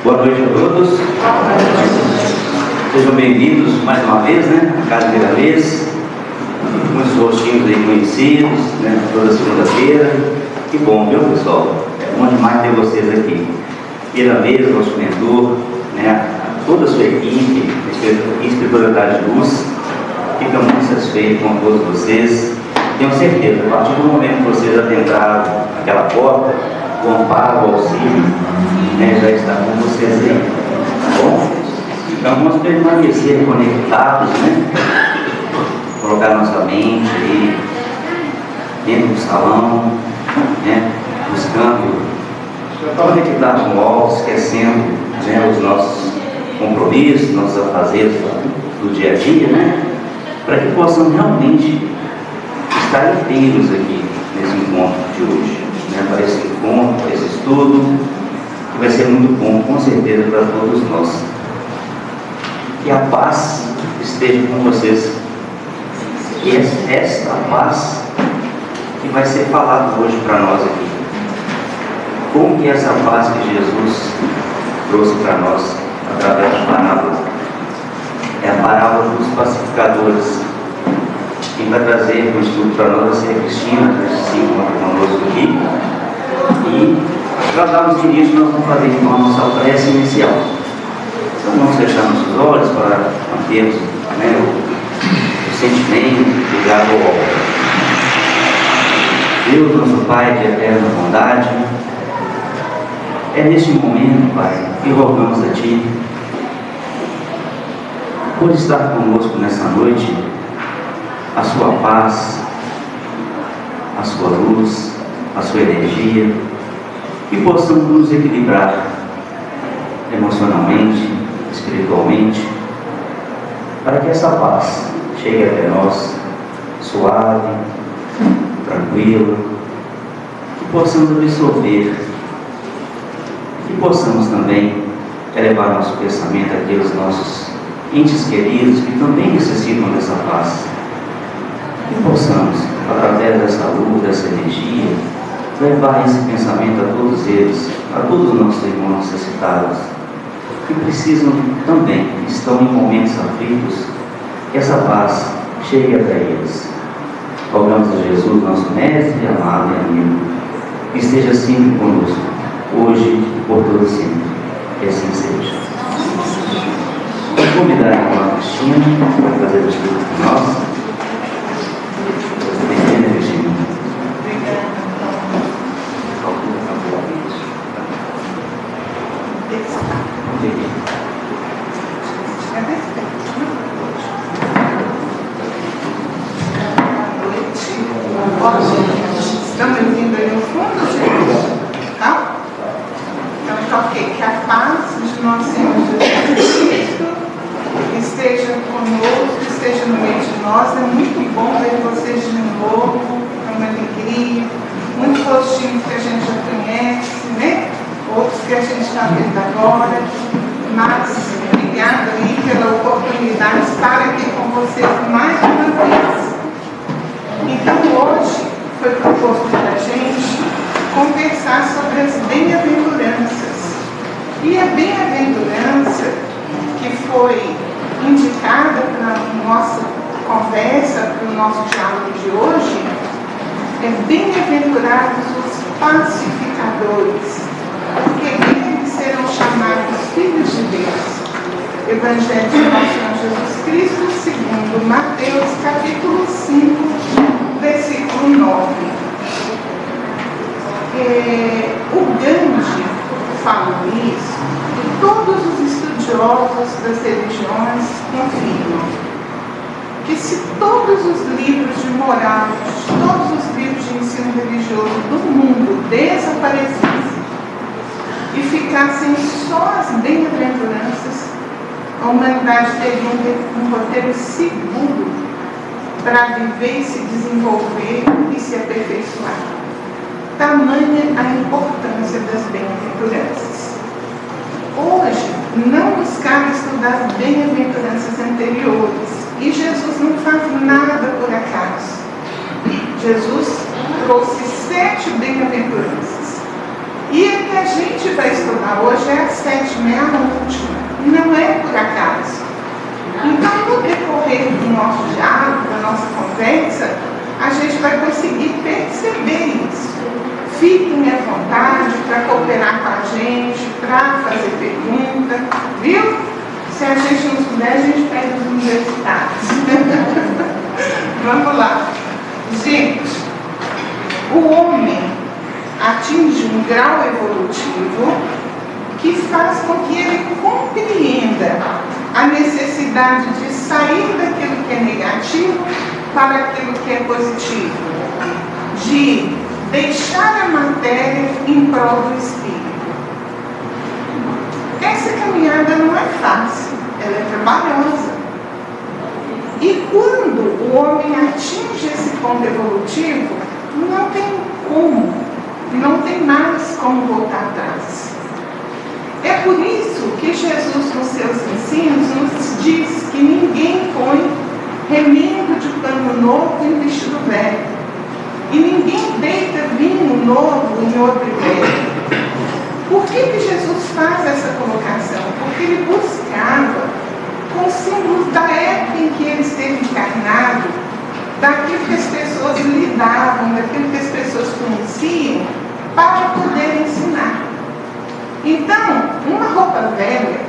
Boa noite a todos. Sejam bem-vindos mais uma vez, à Casa Vira Vez. Muitos rostinhos aí conhecidos, toda segunda-feira. Que bom, viu, pessoal? É bom demais ter vocês aqui. Vira Vez, nosso mentor, toda a sua equipe, Espiritualidade de Luz, fica muito satisfeito com todos vocês. Tenho certeza, a partir do momento que vocês adentraram aquela porta, o amparo, o auxílio, já está com vocês aí, tá bom? Então vamos permanecer conectados, colocar nossa mente aí dentro do salão, buscando conectar com o alto, esquecendo os nossos compromissos, nossos afazeres do dia a dia, para que possamos realmente estar inteiros aqui nesse encontro de hoje, para esse encontro, para esse estudo, que vai ser muito bom, com certeza, para todos nós. Que a paz esteja com vocês. E é esta paz que vai ser falada hoje para nós aqui. Como que essa paz que Jesus trouxe para nós através da parábola? É a parábola dos pacificadores. Quem vai trazer o estudo para nós vai ser a Cristina, que se encontra conosco aqui. E para darmos início, nós vamos fazer então a nossa prece inicial. Então vamos fechar nossos olhos para mantermos o sentimento ligado ao alto. Deus, nosso Pai de eterna bondade, é neste momento, Pai, que rogamos a Ti por estar conosco nessa noite, a Sua paz, a Sua luz, a Sua energia, e possamos nos equilibrar emocionalmente, espiritualmente, para que essa paz chegue até nós suave, tranquila, que possamos absorver, que possamos também elevar nosso pensamento àqueles nossos entes queridos que também necessitam dessa paz. Que possamos, através dessa luz, dessa energia, levar esse pensamento a todos eles, a todos os nossos irmãos necessitados, que precisam também, estão em momentos aflitos, que essa paz chegue até eles. Rogamos a Jesus, nosso mestre, amado e amigo, que esteja sempre conosco, hoje e por todo sempre. Que assim seja. Vou convidar a irmã Cristina para fazer o estudo com nós. Bem-vinda, Cristina. Estão me ouvindo aí no fundo, gente? Tá? Então, toquei que a paz de nosso Senhor Jesus Cristo esteja conosco, esteja no meio de nós. É muito bom ver vocês de novo, é uma alegria. Muitos rostinhos que a gente já conhece, outros que a gente está vendo agora. Mas obrigada aí pela oportunidade de estar aqui com vocês mais uma vez. Então hoje foi proposto para a gente conversar sobre as bem-aventuranças. E a bem-aventurança que foi indicada para a nossa conversa, para o nosso diálogo de hoje, é bem-aventurados os pacificadores, porque eles serão chamados filhos de Deus. Evangelho de nosso Senhor Jesus Cristo, segundo Mateus, capítulo 5, versículo 9. O Gandhi fala isso, e todos os estudiosos das religiões confirmam que se todos os livros de moral, todos os livros de ensino religioso do mundo desaparecessem e ficassem só as bem-aventuranças, a humanidade teria um roteiro seguro para viver e se desenvolver e se aperfeiçoar. Tamanha a importância das bem-aventuranças. Hoje, não buscar estudar as bem-aventuranças anteriores, e Jesus não faz nada por acaso. Jesus trouxe 7 bem-aventuranças. E a que a gente vai estudar hoje é a 7ª, é a última. Não é por acaso. Então, no decorrer do nosso diálogo, da nossa conversa, a gente vai conseguir perceber isso. Fiquem à vontade para cooperar com a gente, para fazer pergunta, viu? Se a gente não souber, a gente pede os universitários. Vamos lá. Gente, o homem atinge um grau evolutivo que faz com que ele compreenda a necessidade de sair daquilo que é negativo para aquilo que é positivo, de deixar a matéria em prol do espírito. Essa caminhada não é fácil, ela é trabalhosa. E quando o homem atinge esse ponto evolutivo, não tem como, não tem mais como voltar atrás. É por isso que Jesus, nos seus ensinos, nos diz que ninguém põe remendo de pano novo em vestido velho. E ninguém deita vinho novo em outro velho. Por que Jesus faz essa colocação? Porque ele buscava, com os símbolos da época em que ele esteve encarnado, daquilo que as pessoas lidavam, daquilo que as pessoas conheciam, para poder ensinar. Então, uma roupa velha,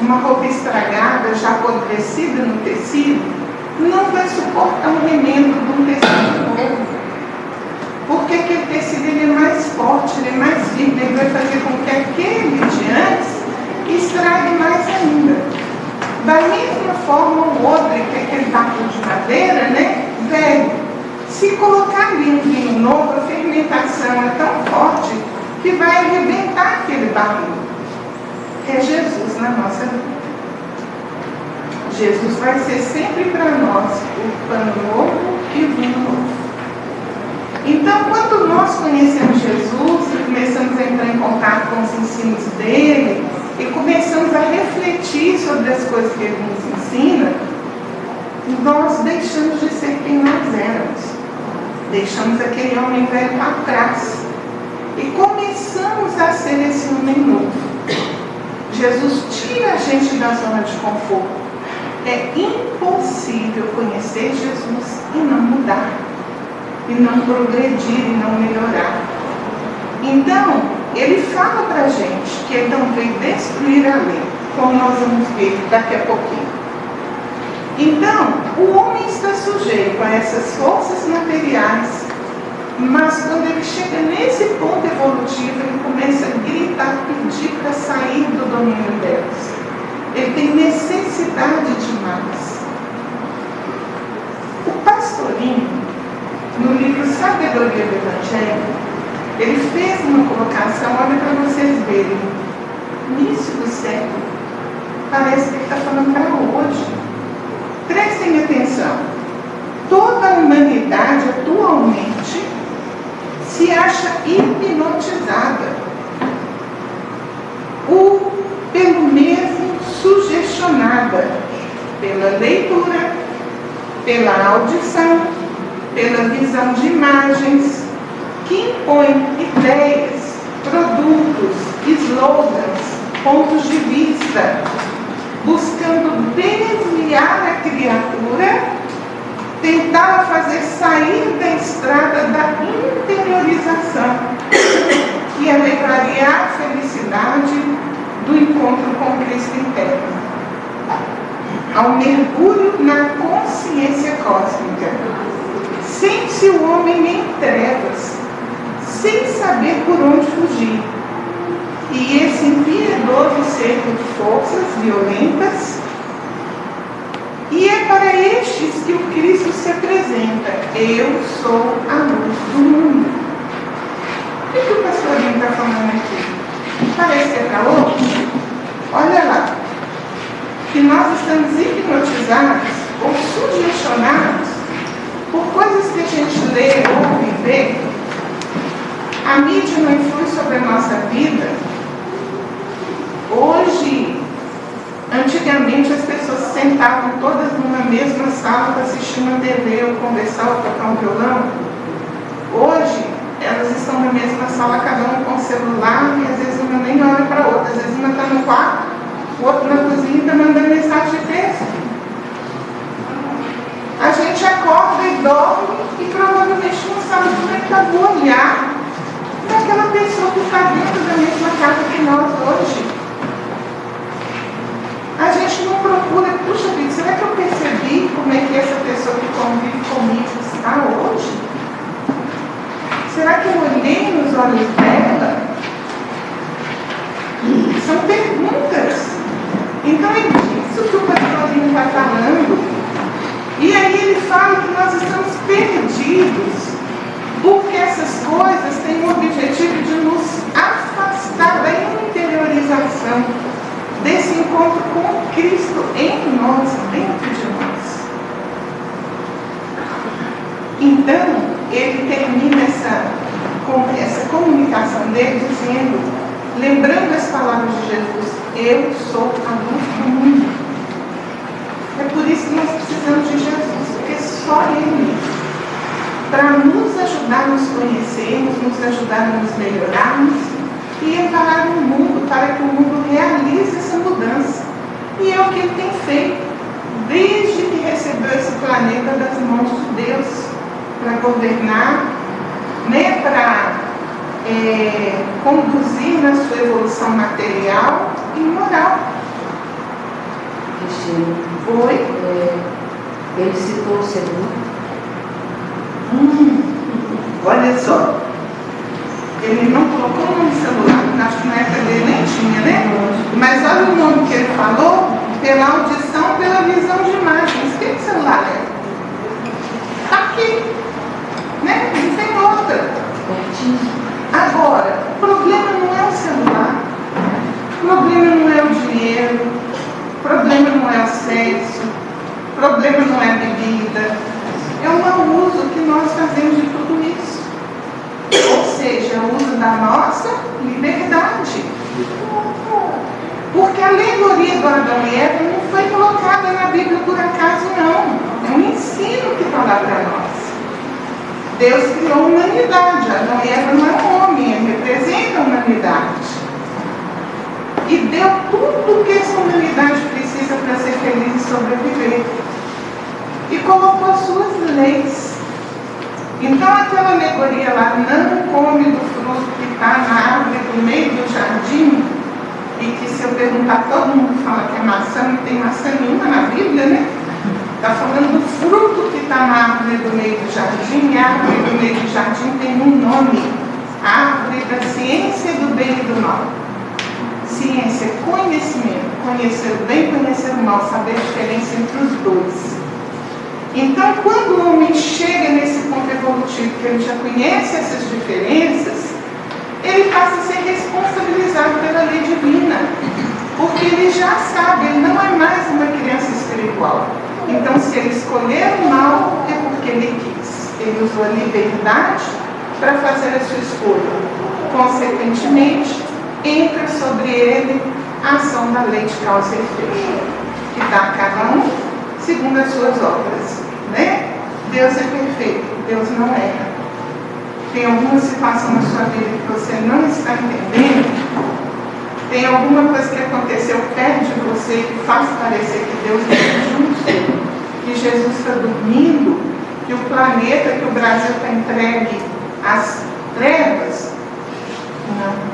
uma roupa estragada, já apodrecida no tecido, não vai suportar o remendo de um tecido novo. Porque aquele tecido ele é mais forte, ele é mais firme, ele vai fazer com que aquele de antes estrague mais ainda. Da mesma forma, o odre, que é aquele barril de madeira, né, velho, se colocar ali um vinho novo, a fermentação é tão forte que vai arrebentar aquele barril. É Jesus na nossa vida. Jesus vai ser sempre para nós o pano novo e o vinho novo. Então, quando nós conhecemos Jesus e começamos a entrar em contato com os ensinos dele e começamos a refletir sobre as coisas que ele nos ensina, nós deixamos de ser quem nós éramos. Deixamos aquele homem velho para trás e começamos a ser esse homem novo. Jesus tira a gente da zona de conforto. É impossível conhecer Jesus e não mudar, e não progredir, e não melhorar. Então, ele fala para a gente que ele não veio destruir a lei, como nós vamos ver daqui a pouquinho. Então, o homem está sujeito a essas forças materiais, mas quando ele chega nesse ponto evolutivo, ele começa a gritar, pedir para sair do domínio delas. Ele tem necessidade de mais. O Pastorinho, no livro Sabedoria do Evangelho, ele fez uma colocação, olha para vocês verem, início do século, parece que ele está falando para hoje. Prestem atenção, toda a humanidade atualmente se acha hipnotizada, ou pelo mesmo sugestionada, pela leitura, pela audição, pela visão de imagens, que impõem ideias, produtos, slogans, pontos de vista, buscando desviar a criatura, tentar fazer sair da estrada da interiorização, que a levaria à felicidade do encontro com o Cristo interno, ao mergulho na consciência cósmica. Sente-se o homem em trevas, sem saber por onde fugir. E esse impiedoso cerco de forças violentas, e é para estes que o Cristo se apresenta. Eu sou a luz do mundo. O que o pastorinho está falando aqui? Parece que é para outros? Olha lá, que nós estamos hipnotizados ou sugestionados por coisas que a gente lê, ouve e vê. A mídia não influi sobre a nossa vida. Hoje, antigamente as pessoas se sentavam todas numa mesma sala para assistir uma TV ou conversar ou tocar um violão. Hoje, elas estão na mesma sala, cada um com o celular, e às vezes uma nem olha para a outra, às vezes uma está no quarto, o outro na cozinha está mandando mensagem de texto. A gente acorda e dorme e provavelmente não sabe como é que eu vou olhar para aquela pessoa que está dentro da mesma casa que nós hoje. A gente não procura, puxa vida, será que eu percebi como é que essa pessoa que convive comigo está hoje? Será que eu olhei nos olhos dela? São perguntas. Então é disso que o pastorzinho está falando. E aí ele fala que nós estamos perdidos, porque essas coisas têm o objetivo de nos afastar da interiorização desse encontro com Cristo em nós, dentro de nós. Então, ele termina essa comunicação dele dizendo, lembrando as palavras de Jesus, eu sou a luz do mundo. É por isso que nós precisamos de Jesus, porque só Ele, para nos ajudar a nos conhecermos, nos ajudar a nos melhorarmos e encarar o mundo, para que o mundo realize essa mudança. E é o que Ele tem feito, desde que recebeu esse planeta das mãos de Deus, para governar, né, para conduzir na sua evolução material e moral. Cristina, Oi? Ele citou o segundo. Olha só, ele não colocou o nome celular, acho que na época dele nem tinha, né? Mas olha o nome que ele falou, pela audição, pela visão de imagens. Que celular é? Está aqui, né? Não tem outra. Agora, o problema não é o celular, o problema não é o dinheiro, o problema não é o sexo, o problema não é a bebida, é o mau uso que nós fazemos de tudo isso. Ou seja, o uso da nossa liberdade. Porque a alegoria do Adão e Eva não foi colocada na Bíblia por acaso, não. É um ensino que está lá para nós. Deus criou a humanidade. Adão e Eva não é um homem, ele representa a humanidade. E deu tudo o que essa humanidade precisa para ser feliz e sobreviver. E colocou as suas leis. Então aquela alegoria lá, não come do fruto que está na árvore do meio do jardim, e que se eu perguntar, todo mundo fala que é maçã, não tem maçã nenhuma na Bíblia, né? Está falando do fruto que está na árvore do meio do jardim, e a árvore do meio do jardim tem um nome, árvore da ciência do bem e do mal. Ciência é conhecimento, conhecer o bem, conhecer o mal, saber a diferença entre os dois. Então, quando o homem chega nesse ponto evolutivo, que ele já conhece essas diferenças, ele passa a ser responsabilizado pela lei divina, porque ele já sabe, ele não é mais uma criança espiritual. Então, se ele escolher o mal, é porque ele quis. Ele usou a liberdade para fazer a sua escolha. Consequentemente, entra sobre ele a ação da lei de causa e efeito, que dá a cada um segundo as suas obras, né? Deus é perfeito, Deus não erra. Tem alguma situação na sua vida que você não está entendendo? Tem alguma coisa que aconteceu perto de você que faz parecer que Deus não é justo, que Jesus está dormindo, que o planeta, que o Brasil está entregue às trevas? Não.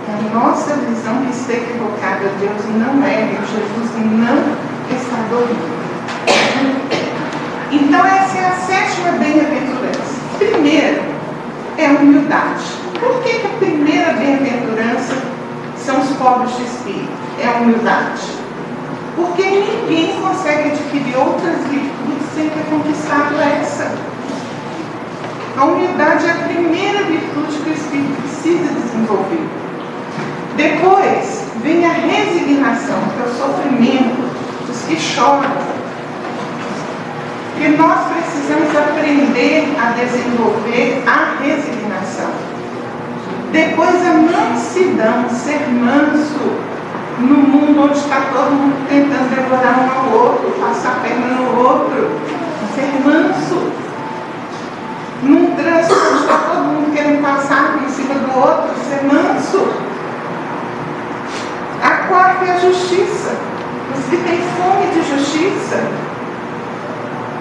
A nossa visão que está equivocada, Deus não é, Jesus não está dormindo. Então essa é a sétima bem-aventurança. Primeiro, é a humildade. Por que a primeira bem-aventurança são os pobres de espírito? É a humildade. Porque ninguém consegue adquirir outras virtudes sem ter conquistado essa. A humildade é a primeira virtude que o espírito precisa desenvolver. Depois vem a resignação, que é o sofrimento, os que choram. E nós precisamos aprender a desenvolver a resignação. Depois a mansidão, ser manso no mundo onde está todo mundo tentando devorar um ao outro, passar a perna no outro. Ser manso. Num trânsito onde está todo mundo querendo passar, perfeição.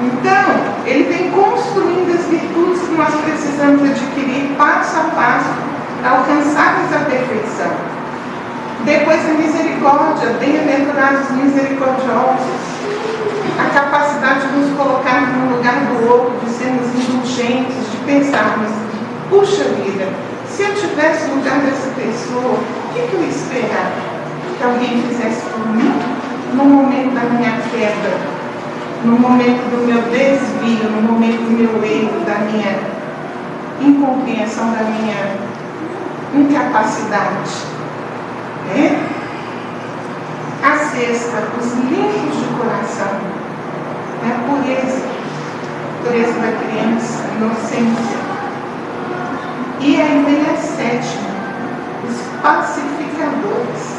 Então, ele vem construindo as virtudes que nós precisamos adquirir passo a passo para alcançar essa perfeição. Depois a misericórdia, bem-aventurados misericordiosos, a capacidade de nos colocarmos no lugar do outro, de sermos indulgentes, de pensarmos, puxa vida, se eu tivesse no lugar dessa pessoa, o que eu esperava que alguém fizesse por mim no momento da minha queda, no momento do meu desvio, no momento do meu erro, da minha incompreensão, da minha incapacidade. A sexta, os limpos de coração, a pureza da criança, a inocência. E ainda a sétima, os pacificadores.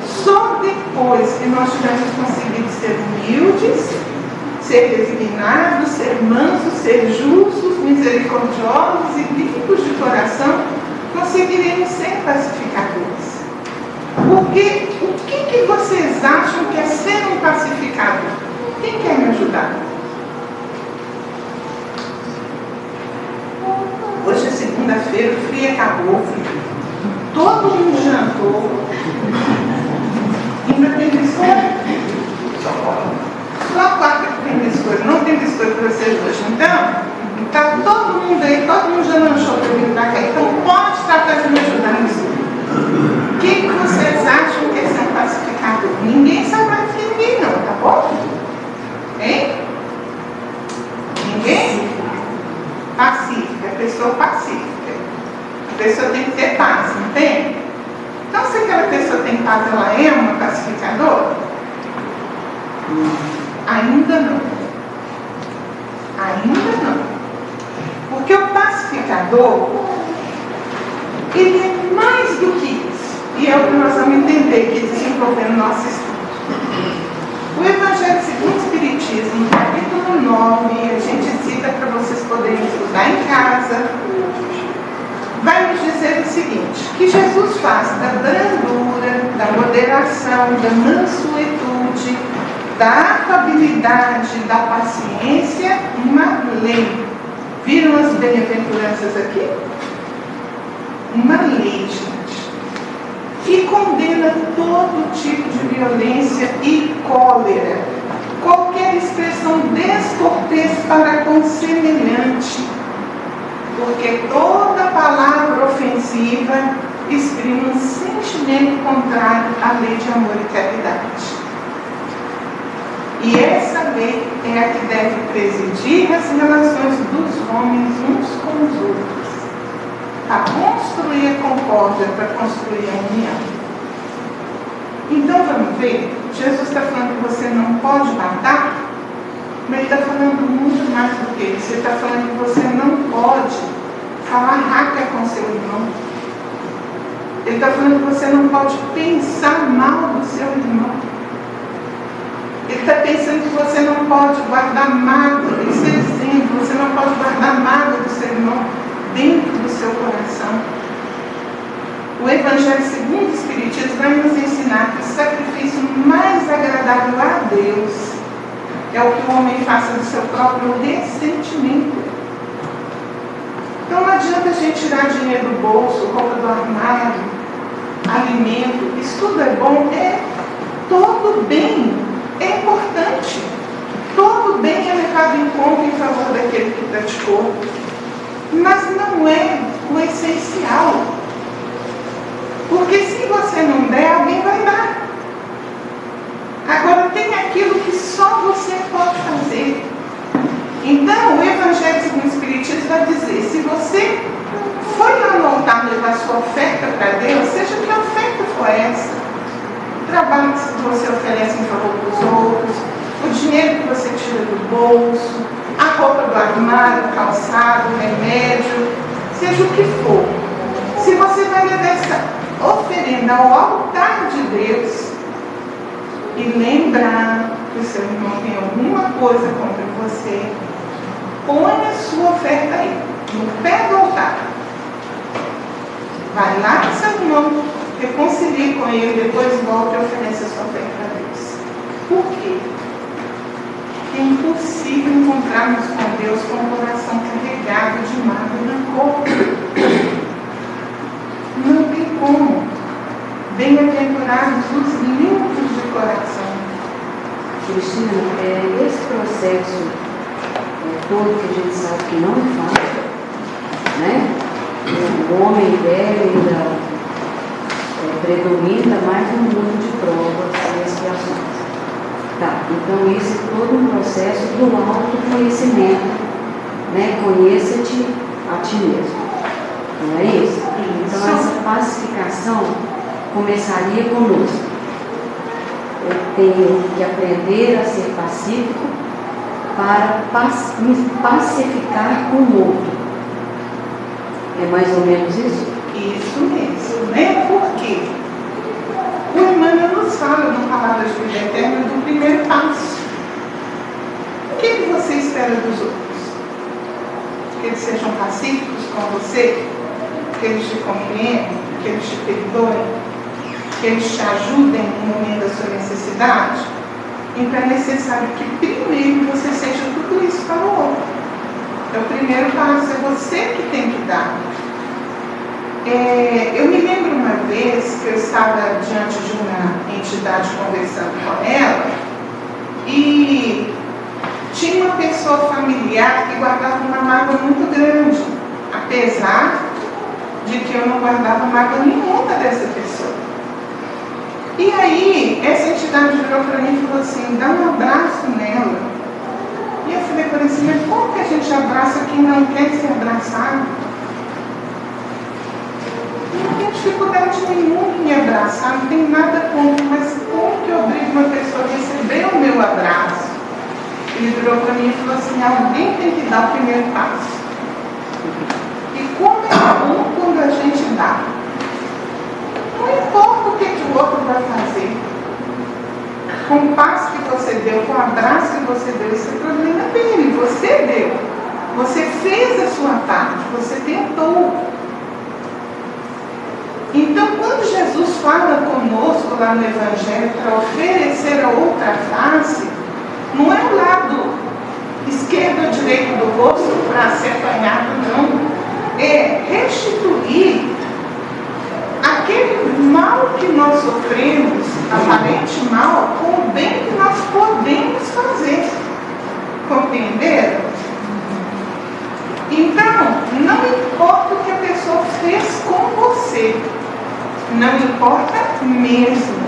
Só depois que nós tivermos conseguido ser humildes, ser resignados, ser mansos, ser justos, misericordiosos e limpos de coração, conseguiremos ser pacificadores. Porque o que vocês acham que é ser um pacificador? Quem quer me ajudar? Hoje é segunda-feira, o frio acabou, todo mundo jantou. Ainda tem biscoito? Só 4 que tem biscoito, não tem biscoito para vocês hoje. Então, está todo mundo aí, todo mundo já lanchou para vir para cá. Então, pode estar fazendo ajudar nisso. O que vocês acham que é ser um pacificador? Ninguém sabe mais que ninguém, não, tá bom? Hein? Ninguém? Pacífica, a pessoa pacífica. A pessoa tem que ter paz, não tem? Então, se aquela pessoa tem paz, ela é uma pacificadora? Ainda não. Ainda não. Porque o pacificador, ele é mais do que isso. E é o que nós vamos entender que desenvolver no nosso estudo. O Evangelho segundo o Espiritismo, capítulo 9, a gente cita para vocês poderem estudar em casa, vai nos dizer o seguinte, que Jesus faz da brandura, da moderação, da mansuetude, da afabilidade, da paciência, uma lei. Viram as bem-aventuranças aqui? Uma lei, gente. E condena todo tipo de violência e cólera. Qualquer expressão descortês para com semelhante. Porque toda palavra ofensiva exprime um sentimento contrário à lei de amor e caridade. E essa lei é a que deve presidir as relações dos homens uns com os outros, para construir a concórdia, para construir a união. Então vamos ver, Jesus está falando que você não pode matar, mas ele está falando muito mais do que isso. Ele está falando que você não pode falar raca com seu irmão. Ele está falando que você não pode pensar mal do seu irmão. Ele está pensando que você não pode guardar mágoa, isso é exemplo, você não pode guardar mágoa do seu irmão dentro do seu coração. O Evangelho segundo o Espiritismo vai nos ensinar que o sacrifício mais agradável a Deus é o que o homem faça do seu próprio ressentimento. Então não adianta a gente tirar dinheiro do bolso, roupa do armário, alimento, isso tudo é bom, todo bem. É importante. Todo bem é levado em conta em favor daquele que praticou. Mas não é o essencial. Porque se você não der, alguém vai dar. Agora tem aquilo que só você pode fazer. Então o Evangelho segundo o Espiritismo vai dizer, se você foi lá no altar levar sua oferta para Deus, seja que oferta for essa, o trabalho que você oferece em favor dos outros, o dinheiro que você tira do bolso, a roupa do armário, o calçado, o remédio, seja o que for. Se você vai levar essa oferenda ao altar de Deus e lembrar que o seu irmão tem alguma coisa contra você, põe a sua oferta aí, no pé do altar. Vai lá no seu irmão, reconcilie com ele, depois volta e oferece a sua oferta a Deus. Por quê? Porque é impossível encontrarmos com Deus com o coração carregado de mágoa e rancor. Não tem como. Bem-aventurados os limpos de coração. Cristina, esse processo todo que a gente sabe que não é fácil, né? O homem velho ainda predomina mais no mundo de provas e expiações. Tá, então esse é todo um processo do autoconhecimento, né? Conheça-te a ti mesmo. Não é isso? Então essa pacificação começaria conosco. Eu tenho que aprender a ser pacífico para me pacificar com o outro. É mais ou menos isso? Isso mesmo, né? Por quê? O Emmanuel nos fala no Palavras de Vida Eterna do primeiro passo. O que você espera dos outros? Que eles sejam pacíficos com você? Que eles te compreendam? Que eles te perdoem? Que eles te ajudem no momento da sua necessidade? Então é necessário que primeiro você seja tudo isso para o outro. É o primeiro passo, é você que tem que dar. Eu me lembro uma vez que eu estava diante de uma entidade conversando com ela e tinha uma pessoa familiar que guardava uma mágoa muito grande, apesar de que eu não guardava mágoa nenhuma dessa pessoa. E aí, essa entidade virou para mim e falou assim, dá um abraço nela. E eu falei para assim, mas como que a gente abraça quem não quer ser abraçado? Não tem dificuldade nenhuma em me abraçar, não tem nada contra, mas como que eu obrigo uma pessoa a receber o meu abraço? Ele virou para mim e falou assim, alguém tem que dar o primeiro passo. E como é bom quando a gente dá. Não importa o que o outro vai fazer. Com o passo que você deu, com o abraço que você deu, esse é o problema dele. Você deu. Você fez a sua parte, você tentou. Então, quando Jesus fala conosco lá no Evangelho para oferecer a outra face, não é o lado esquerdo ou direito do rosto para ser apanhado, não. É restituir aquele mal que nós sofremos, aparente mal, com o bem que nós podemos fazer. Compreenderam? Então, não importa o que a pessoa fez com você. Não importa mesmo.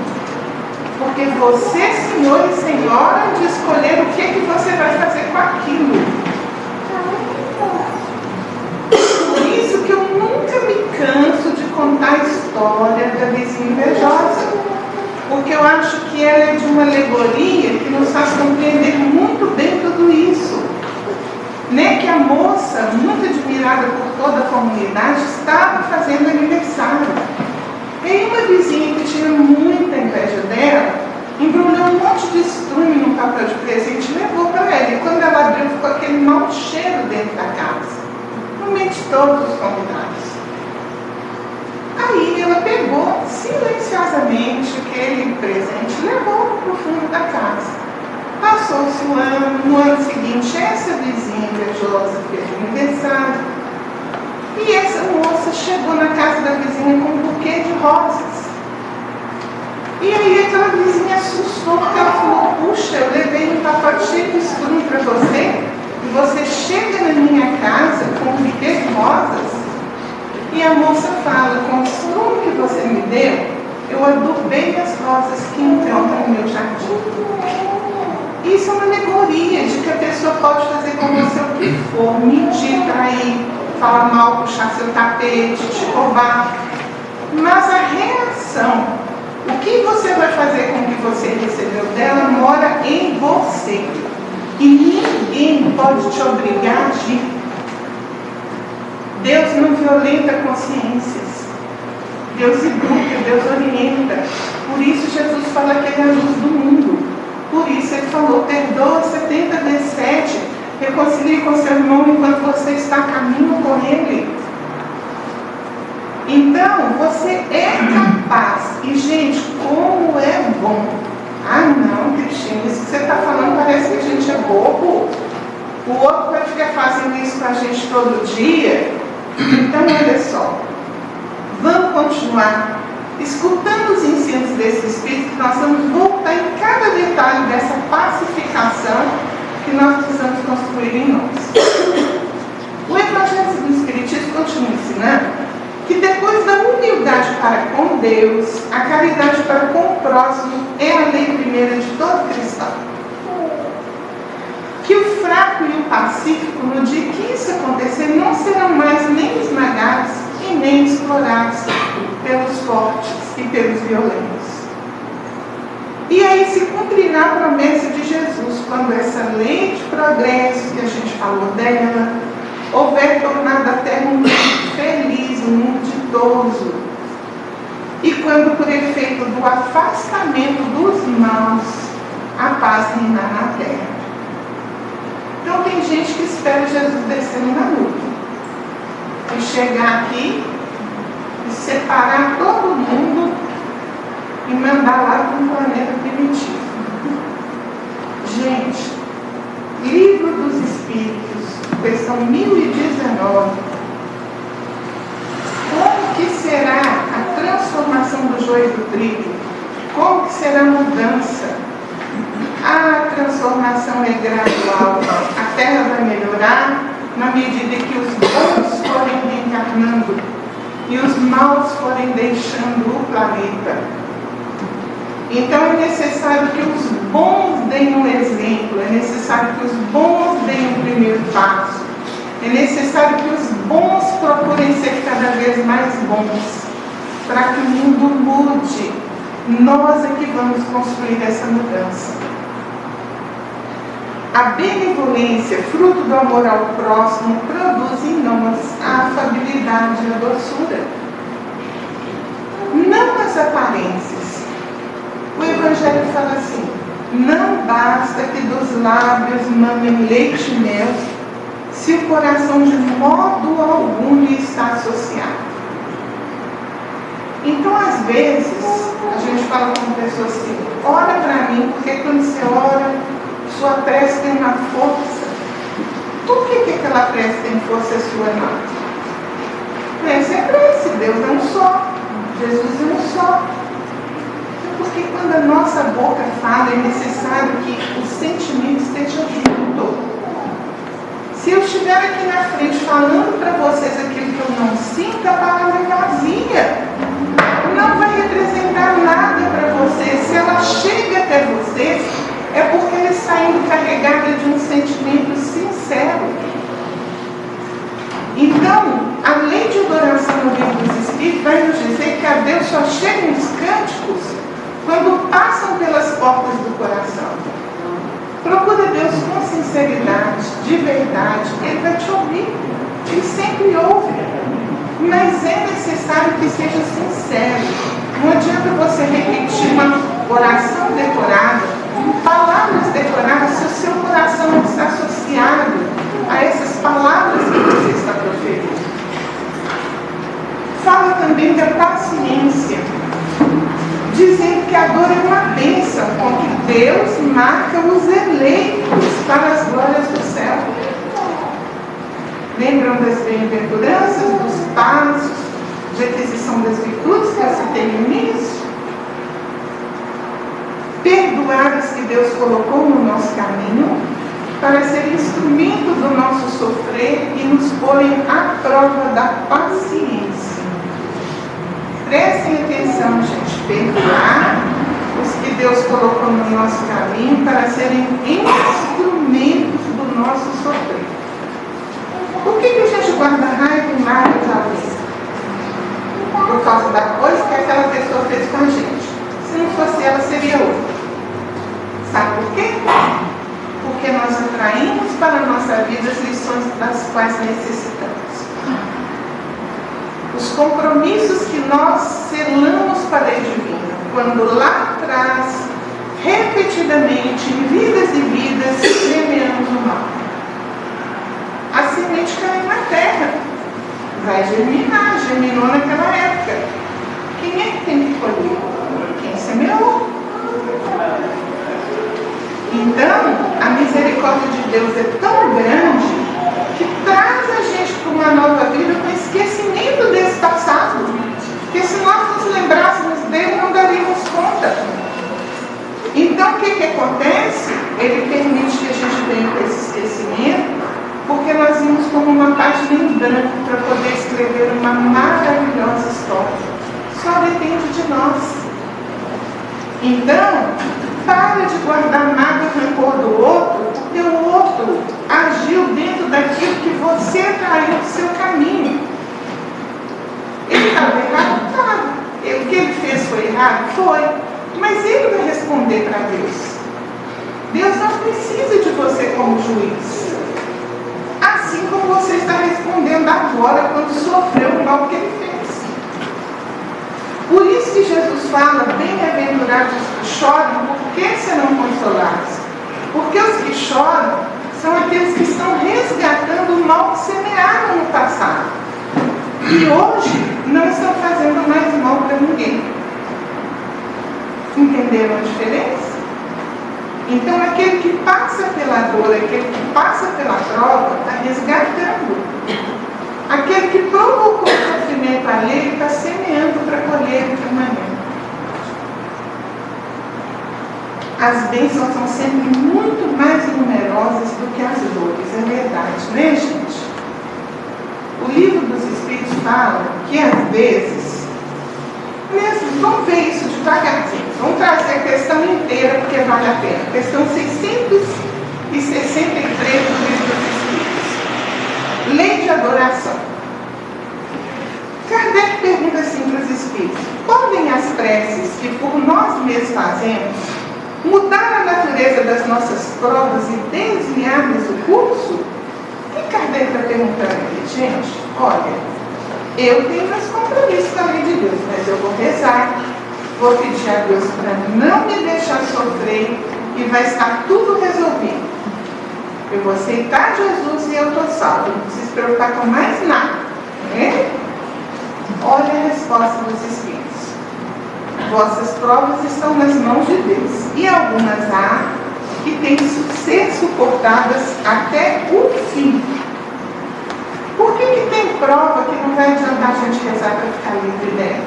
Porque você, senhor e senhora, de escolher o que você vai fazer com aquilo. Por isso que eu nunca me canso de contar a história da vizinha invejosa. Porque eu acho que ela é de uma alegoria que nos faz compreender muito bem tudo isso. Né? Que a moça, muito admirada por toda a comunidade, estava fazendo aniversário. E uma vizinha que tinha muita inveja dela, embrulhou um monte de estrume no papel de presente e levou para ela. E quando ela abriu, ficou aquele mau cheiro dentro da casa, no meio de todos os convidados. Aí ela pegou silenciosamente aquele presente e levou para o fundo da casa. Passou-se o ano, no ano seguinte, essa vizinha invejosa fez o aniversário. E essa moça chegou na casa da vizinha com um buquê de rosas. E aí aquela vizinha assustou, porque ela falou, puxa, eu levei um pacote cheio de estrume para você, e você chega na minha casa com um buquê de rosas. E a moça fala, com o estrume que você me deu, eu adubei as rosas que encontram no meu jardim. Isso é uma alegoria de que a pessoa pode fazer com você o que for, mentir, trair, falar mal, puxar seu tapete, te roubar. Mas a reação, o que você vai fazer com o que você recebeu dela, mora em você. E ninguém pode te obrigar a agir. Deus não violenta consciências. Deus educa, Deus orienta. Por isso Jesus fala que ele é a luz do mundo. Por isso ele falou, perdoa 70 vezes 7, reconcilie com seu irmão enquanto você está a caminho com ele. Então, você é capaz. E gente, como é bom. Ah não, Cristina, isso que você está falando parece que a gente é bobo. O outro vai ficar fazendo isso com a gente todo dia. Então, olha só, vamos continuar escutando os ensinos desse Espírito, que nós vamos voltar em cada detalhe dessa pacificação que nós precisamos construir em nós. O Evangelho do Espiritismo continua ensinando que depois da humildade para com Deus, a caridade para com o próximo é a lei primeira de todo cristão. Que o fraco e o pacífico, no dia que isso acontecer, não serão mais nem esmagados e nem explorados pelos fortes e pelos violentos. E aí se cumprirá a promessa de Jesus, quando essa lei de progresso que a gente falou dela, houver tornado a terra um mundo feliz, um mundo ditoso. E quando, por efeito do afastamento dos maus, a paz reinar na terra. Então tem gente que espera Jesus descendo na nuvem e chegar aqui e separar todo mundo e mandar lá para um planeta primitivo. Gente, Livro dos Espíritos, questão 1019. Como que será a transformação do joio do trigo? Como que será a mudança? A transformação é gradual. A Terra vai melhorar na medida que os bons forem reencarnando e os maus forem deixando o planeta. Então é necessário que os bons deem um exemplo, é necessário que os bons deem o primeiro passo, é necessário que os bons procurem ser cada vez mais bons, para que o mundo mude. Nós é que vamos construir essa mudança. A benevolência, fruto do amor ao próximo, produz em nós a afabilidade e a doçura. Não as aparências. O Evangelho fala assim: não basta que dos lábios mamem leite e mel, se o coração de modo algum lhe está associado. Então, às vezes, a gente fala com uma pessoa assim: ora para mim, porque quando você ora, sua prece tem uma força. Por que aquela prece tem força sua, não? Prece é prece, Deus é um só, Jesus é um só. Porque quando a nossa boca fala, é necessário que o sentimento esteja junto. Se eu estiver aqui na frente falando para vocês aquilo que eu não sinto, a palavra é vazia. Não vai representar nada para vocês. Se ela chega até vocês, é porque ela está indo carregada de um sentimento sincero. Então, a lei de adoração no Livro dos Espíritos vai nos dizer que a Deus só chega nos cânticos quando passam pelas portas do coração. Procura Deus com sinceridade, de verdade, Ele vai te ouvir. Ele sempre ouve. Mas é necessário que seja sincero. Não adianta você repetir uma oração decorada, palavras decoradas, se o seu coração não está associado a essas palavras que você está proferindo. Fala também da paciência, dizendo que a dor é uma bênção com que Deus marca os eleitos para as glórias do céu. Lembram das bem-aventuranças, dos passos de aquisição das virtudes que eu citei no início? Perdoar os que Deus colocou no nosso caminho para ser instrumento do nosso sofrer e nos porem à prova da paciência. Prestem atenção, gente. Perdoar os que Deus colocou no nosso caminho para serem instrumentos do nosso sofrer. Por que a gente guarda raiva e mágoa de alguém? Por causa da coisa que aquela pessoa fez com a gente. Se não fosse ela, seria outra. Sabe por quê? Porque nós atraímos para a nossa vida as lições das quais necessitamos. Os compromissos que nós selamos para a lei divina, quando lá atrás, repetidamente, em vidas e vidas, semeamos o mal. A semente caiu na terra, vai germinar, germinou naquela época. Quem é que tem que colher? Quem semeou. Então, a misericórdia de Deus é tão grande que traz a gente para uma nova vida com esquecimento desse passado. Porque se nós nos lembrássemos dele, não daríamos conta. Então, o que acontece? Ele permite que a gente venha com esse esquecimento, porque nós vimos como uma página em branco para poder escrever uma maravilhosa história. Só depende de nós. Então, para de guardar mágoa e rancor do outro, porque o outro agiu dentro daquilo que você traiu do seu caminho. Ele estava errado? Estava. O que ele fez foi errado? Foi. Mas ele vai responder para Deus. Deus não precisa de você como juiz. Assim como você está respondendo agora quando sofreu o mal que ele fez. Por isso que Jesus fala, bem-aventurados os que choram, por que serão consolados? Porque os que choram são aqueles que estão resgatando o mal que semearam no passado. E hoje não estão fazendo mais mal para ninguém. Entenderam a diferença? Então aquele que passa pela dor, aquele que passa pela prova, está resgatando. Aquele que provocou o sofrimento alheio está semeando para colher o permanente. As bênçãos são sempre muito mais numerosas do que as dores, é verdade, né, gente? O livro dos Espíritos fala que às vezes, mesmo, vamos ver isso devagarzinho, vamos trazer a questão inteira porque vale a pena. Questão 663 do livro dos Espíritos. Lei de adoração. Kardec pergunta assim para os Espíritos: podem as preces que por nós mesmos fazemos mudar a natureza das nossas provas e desviar-nos o curso? O que Kardec está perguntando aqui, gente? Olha, eu tenho meus compromissos com a lei de Deus, mas eu vou rezar, vou pedir a Deus para não me deixar sofrer e vai estar tudo resolvido. Eu vou aceitar Jesus e eu estou salvo, não preciso se preocupar com mais nada. Né? Olha a resposta dos Espíritos. Vossas provas estão nas mãos de Deus, e algumas há que têm que ser suportadas até o fim. Por que tem prova que não vai adiantar a gente rezar para ficar livre dela?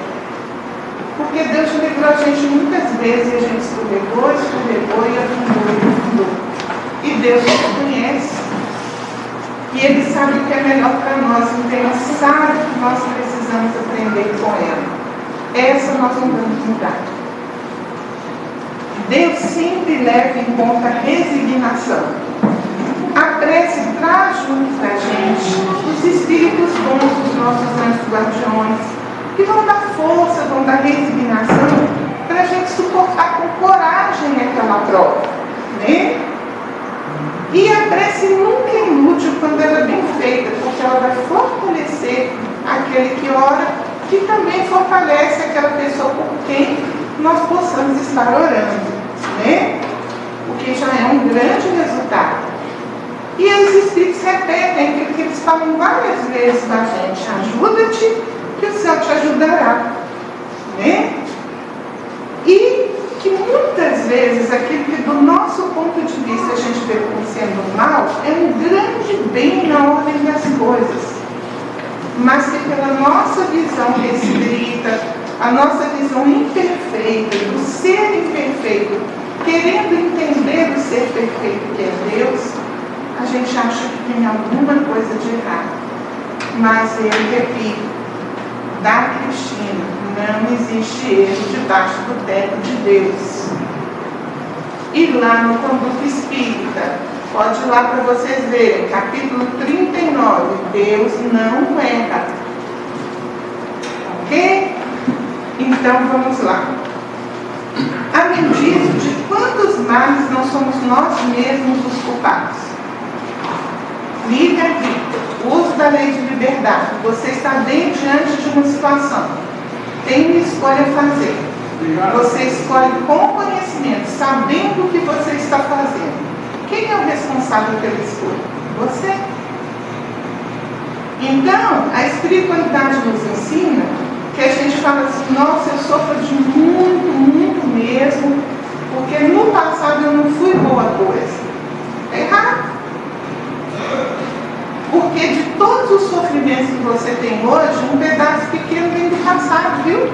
Porque Deus livrou a gente muitas vezes e a gente escorregou e afundou. E Deus nos conhece. E Ele sabe o que é melhor para nós. Então Ele sabe o que nós precisamos aprender com ela. Essa nós não vamos mudar. Deus sempre leva em conta a resignação. A prece traz junto da gente os espíritos bons, os nossos anjos guardiões, que vão dar força, vão dar resignação para a gente suportar com coragem aquela prova. Né? E a prece nunca é inútil quando ela é bem feita, porque ela vai fortalecer aquele que ora, que também fortalece aquela pessoa por quem nós possamos estar orando, né? O que já é um grande resultado. E os Espíritos repetem aquilo que eles falam várias vezes com a gente: ajuda-te, que o céu te ajudará, né? E que muitas vezes aquilo que do nosso ponto de vista a gente vê como sendo mal é um grande bem na ordem das coisas, mas que pela nossa visão restrita, a nossa visão imperfeita, do ser imperfeito, querendo entender o ser perfeito que é Deus, a gente acha que tem alguma coisa de errado. Mas eu repito, da Cristina, não existe erro debaixo do teto de Deus. E lá no Conduta Espírita, pode ir lá para vocês verem, capítulo 39, Deus não erra. Ok? Então vamos lá. Além disso, de quantos males não somos nós mesmos os culpados? Livre-arbítrio, uso da lei de liberdade. Você está bem diante de uma situação, tem uma escolha a fazer. Você escolhe com conhecimento, sabendo o que você está fazendo. Quem é o responsável pela escolha? Você. Então, a espiritualidade nos ensina que a gente fala assim: nossa, eu sofro de muito, muito mesmo, porque no passado eu não fui boa você tem hoje, um pedaço pequeno vem do passado, viu?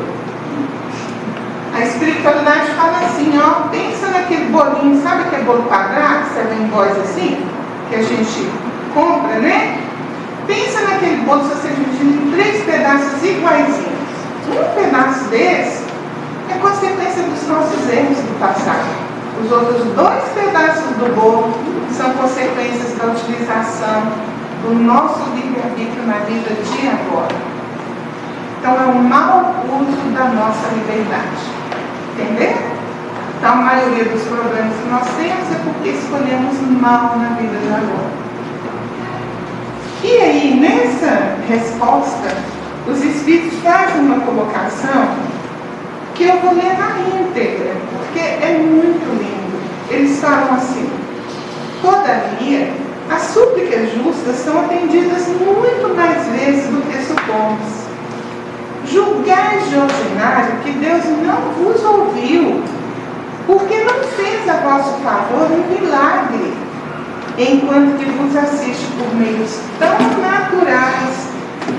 A espiritualidade fala assim, ó, pensa naquele bolinho, sabe aquele bolo quadrado, Seven Boys assim, que a gente compra, né? Pensa naquele bolo, se você dividir em 3 pedaços iguaizinhos. Um pedaço desse é consequência dos nossos erros do passado. Os outros 2 pedaços do bolo são consequências da utilização do nosso livre-arbítrio na vida de agora. Então é um mau uso da nossa liberdade. Entendeu? Então a maioria dos problemas que nós temos é porque escolhemos mal na vida de agora. E aí, nessa resposta, os Espíritos fazem uma colocação que eu vou ler na íntegra, porque é muito lindo. Eles falam assim: todavia, as súplicas justas são atendidas muito mais vezes do que supomos. Julgais de ordinário que Deus não vos ouviu, porque não fez a vosso favor um milagre, enquanto que vos assiste por meios tão naturais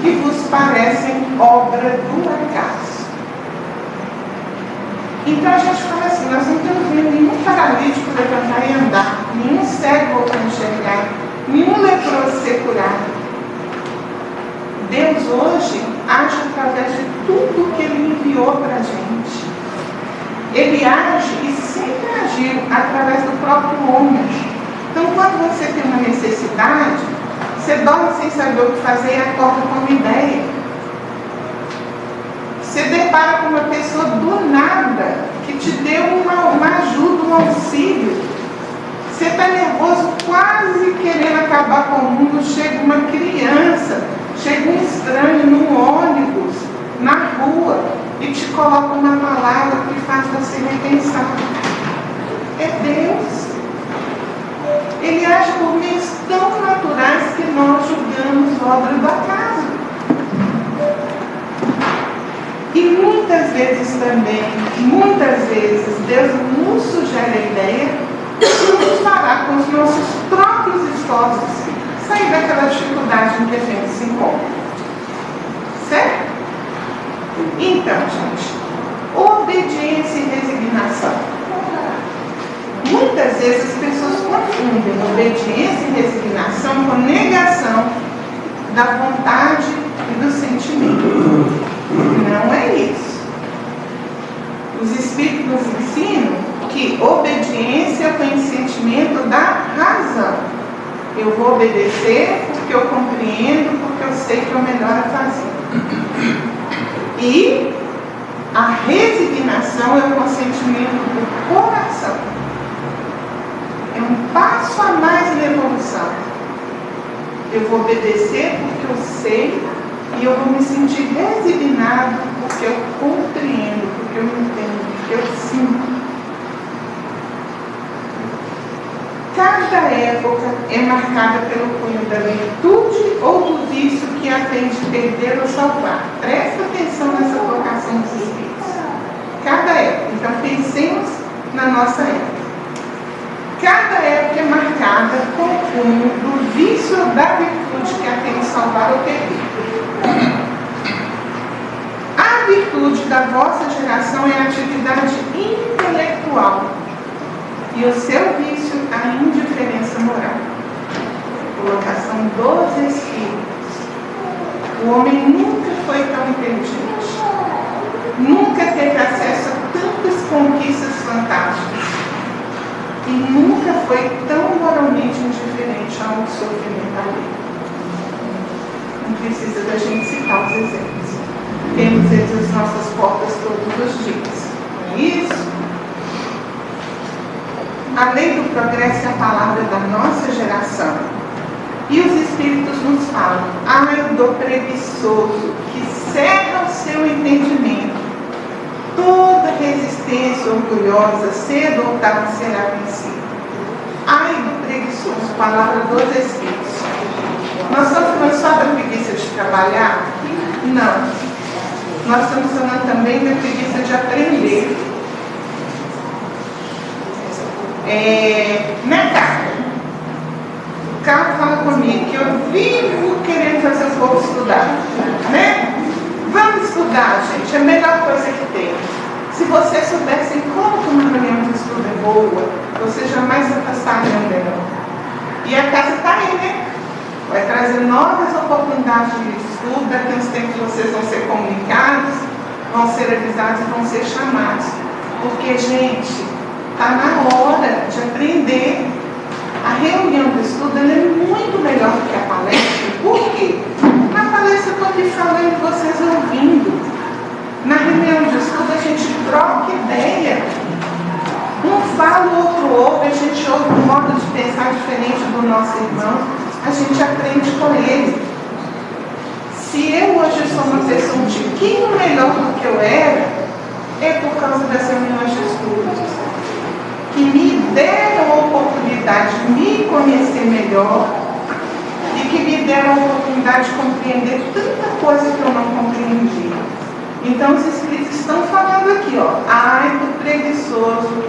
que vos parecem obra do acaso. Então a gente fala assim, nós não estamos vendo nenhum paralítico levantar e andar, nenhum cego voltar a enxergar, nenhum leproso ser curado. Deus hoje age através de tudo que Ele enviou para a gente. Ele age e sempre agiu através do próprio homem. Então, quando você tem uma necessidade, você dorme sem saber o que fazer e acorda com uma ideia. Você depara com uma pessoa do nada que te deu uma ajuda, um auxílio. Você está nervoso, quase querendo acabar com o mundo, chega uma criança, chega um estranho num ônibus, na rua, e te coloca uma palavra que faz você repensar. É Deus. Ele age por meios tão naturais que nós julgamos obra do acaso. E muitas vezes também, Deus nos sugere a ideia de nos parar com os nossos próprios esforços, sair daquela dificuldade em que a gente se encontra. Certo? Então, gente, obediência e resignação. Muitas vezes as pessoas confundem obediência e resignação com negação da vontade e do sentimento. Não é isso. Os Espíritos nos ensinam que obediência é o consentimento da razão. Eu vou obedecer porque eu compreendo, porque eu sei que é o melhor a fazer. E a resignação é o consentimento do coração. É um passo a mais na evolução. Eu vou obedecer porque eu sei e eu vou me sentir resignado porque eu compreendo, porque eu entendo, porque eu sinto. Cada época é marcada pelo cunho da virtude ou do vício que a tem de perder ou salvar. Presta atenção nessa colocação dos Espíritos. Cada época. Então pensemos na nossa época. Cada época é marcada com o cunho do vício ou da virtude que a tem de salvar ou perder. A virtude da vossa geração é a atividade intelectual. E o seu vício, a indiferença moral. Colocação dos Espíritos. O homem nunca foi tão inteligente. Nunca teve acesso a tantas conquistas fantásticas. E nunca foi tão moralmente indiferente ao sofrimento alheio. Não precisa da gente citar os exemplos. Temos eles às nossas portas todos os dias. Não é isso? A lei do progresso é a palavra da nossa geração. E os Espíritos nos falam: ai do preguiçoso que cerra o seu entendimento. Toda resistência orgulhosa, cedo ou tarde, será vencida. Ai do preguiçoso, palavra dos Espíritos. Nós estamos falando só da preguiça de trabalhar? Não. Nós estamos falando também da preguiça de aprender. Na carta. Carlos fala comigo que eu vivo querendo fazer o povo estudar, né? Vamos estudar, gente, é a melhor coisa que tem. Se vocês soubessem como uma reunião de estudo é boa, vocês jamais afastariam dela. E a casa está aí, né? Vai trazer novas oportunidades de estudo, daqui a uns tempos vocês vão ser comunicados, vão ser avisados e vão ser chamados. Porque, gente, está na hora de aprender. A reunião de estudo é muito melhor do que a palestra. Por quê? Na palestra eu estou aqui falando e vocês ouvindo. Na reunião de estudo a gente troca ideia. Um fala, o outro ouve, a gente ouve um modo de pensar diferente do nosso irmão. A gente aprende com ele. Se eu hoje sou uma pessoa um tiquinho melhor do que eu era, é por causa das reuniões de estudos, que me deram a oportunidade de me conhecer melhor e que me deram a oportunidade de compreender tanta coisa que eu não compreendi. Então os Espíritos estão falando aqui, ó, ai do preguiçoso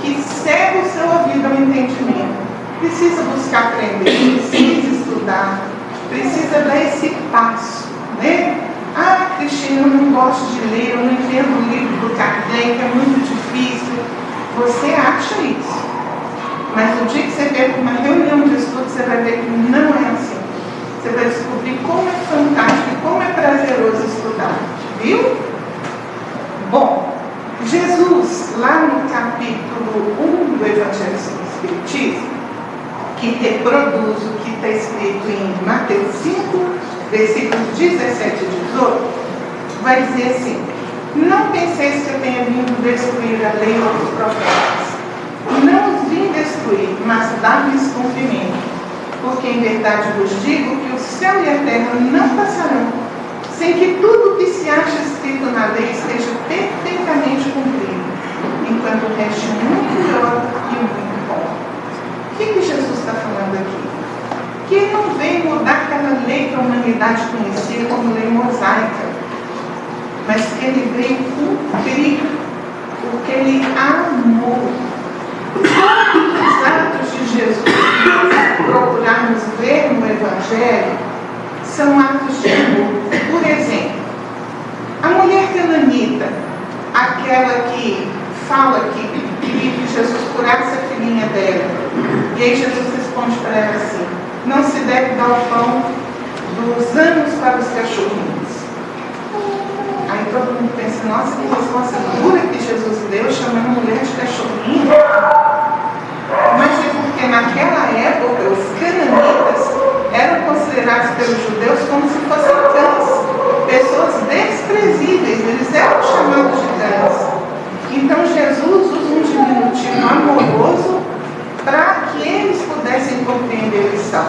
que cega o seu ouvido ao entendimento. Precisa buscar aprender, precisa estudar, precisa dar esse passo, né? Ah, Cristina, eu não gosto de ler, eu não entendo o livro do Kardec, é muito difícil. Você acha isso. Mas no dia que você vier para uma reunião de estudo, você vai ver que não é assim. Você vai descobrir como é fantástico e como é prazeroso estudar. Viu? Bom, Jesus, lá no capítulo 1 do Evangelho segundo o Espiritismo, que reproduz o que está escrito em Mateus 5, versículos 17 e 18, vai dizer assim: não penseis que eu tenha vindo destruir a lei ou os profetas. Não os vim destruir, mas dar-lhes cumprimento. Porque em verdade vos digo que o céu e a terra não passarão, sem que tudo o que se acha escrito na lei esteja perfeitamente cumprido, enquanto reste um muito pior e um muito bom. O que Jesus está falando aqui? Que ele não veio mudar aquela lei que a humanidade conhecia como lei mosaica, mas que ele veio cumprir o que ele amou. Todos os atos de Jesus que procurarmos ver no Evangelho são atos de amor. Por exemplo, a mulher cananita, aquela que fala que queria que Jesus curasse a filhinha dela, e aí Jesus responde para ela assim: não se deve dar o pão dos anos para os cachorrinhos. Aí todo mundo pensa: nossa, que resposta dura que Jesus deu, chamando a mulher de cachorrinho. Mas é porque naquela época os cananitas eram considerados pelos judeus como se fossem cães, pessoas desprezíveis, eles eram chamados de cães. Então Jesus usa um diminutivo amoroso para que eles pudessem compreender a lição.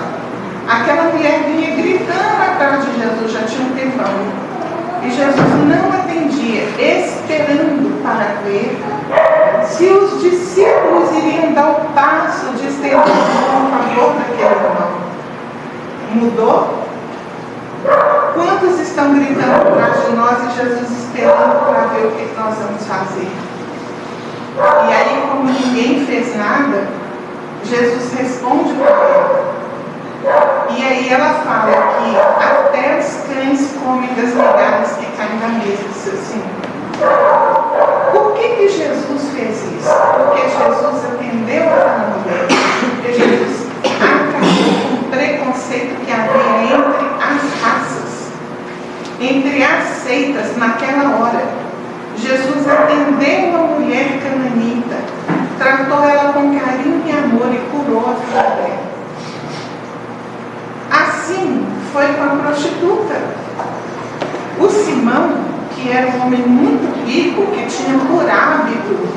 Aquela mulher vinha gritando atrás de Jesus, já tinha um tempão. E Jesus não atendia, esperando para ver se os discípulos iriam dar o passo de estender a mão a favor daquele irmão. Mudou? Quantos estão gritando atrás de nós e Jesus esperando para ver o que nós vamos fazer? E aí, como ninguém fez nada, Jesus responde para ela. E aí ela fala que até os cães comem das migalhas que caem da mesa do seu Senhor. Por que Jesus fez isso? Porque Jesus atendeu aquela mulher. Porque Jesus acabou com o preconceito que havia entre as raças, entre as seitas naquela hora. Jesus atendeu a mulher cananita, tratou ela com carinho e amor e curou a filha dela. Assim foi com a prostituta. O Simão, que era um homem muito rico, que tinha por hábito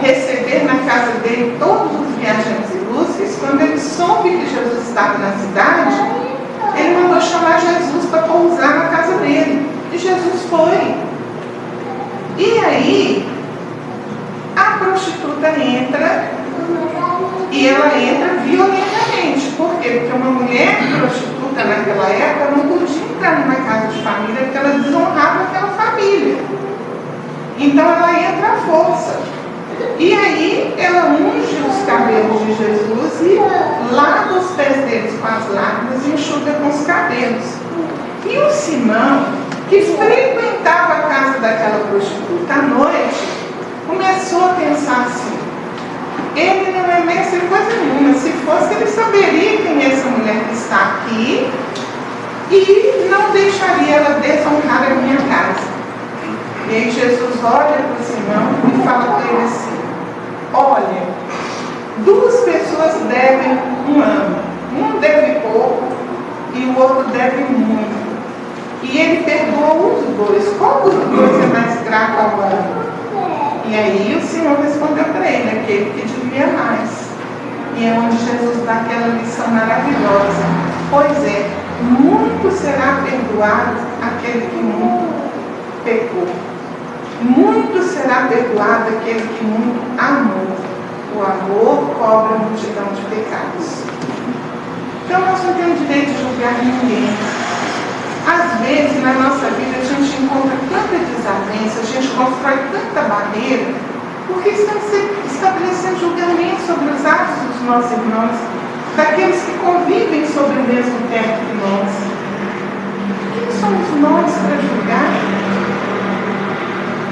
receber na casa dele todos os viajantes ilustres, quando ele soube que Jesus estava na cidade, ele mandou chamar Jesus para pousar na casa dele. E Jesus foi. E aí, a prostituta entra, e ela entra violentamente. Por quê? Porque uma mulher prostituta naquela época não podia entrar numa casa de família, porque ela desonrava aquela família. Então ela entra à força. E aí ela unge os cabelos cabelos de Jesus e lava os pés deles com as lágrimas e enxuga com os cabelos. E o Simão, que frequentava a casa daquela prostituta à noite, começou a pensar assim: ele não é mestre em coisa nenhuma. Se fosse, ele saberia quem é essa mulher que está aqui e não deixaria ela desonrar a minha casa. E aí Jesus olha para o Simão e fala para ele assim: olha, duas pessoas devem um ano. Um deve pouco e o outro deve muito. E ele perdoou os dois. Qual dos dois é mais grato ao ano? E aí o Senhor respondeu para ele: aquele que devia mais. E é onde Jesus dá aquela lição maravilhosa. Pois é, muito será perdoado aquele que muito pecou. Muito será perdoado aquele que muito amou. O amor cobre a multidão de pecados. Então nós não temos direito de julgar ninguém. Às vezes na nossa vida a gente encontra tanta desavença, a gente constrói tanta barreira, porque estamos estabelecendo julgamento sobre os atos dos nossos irmãos, daqueles que convivem sobre o mesmo teto que nós. Quem somos nós para julgar?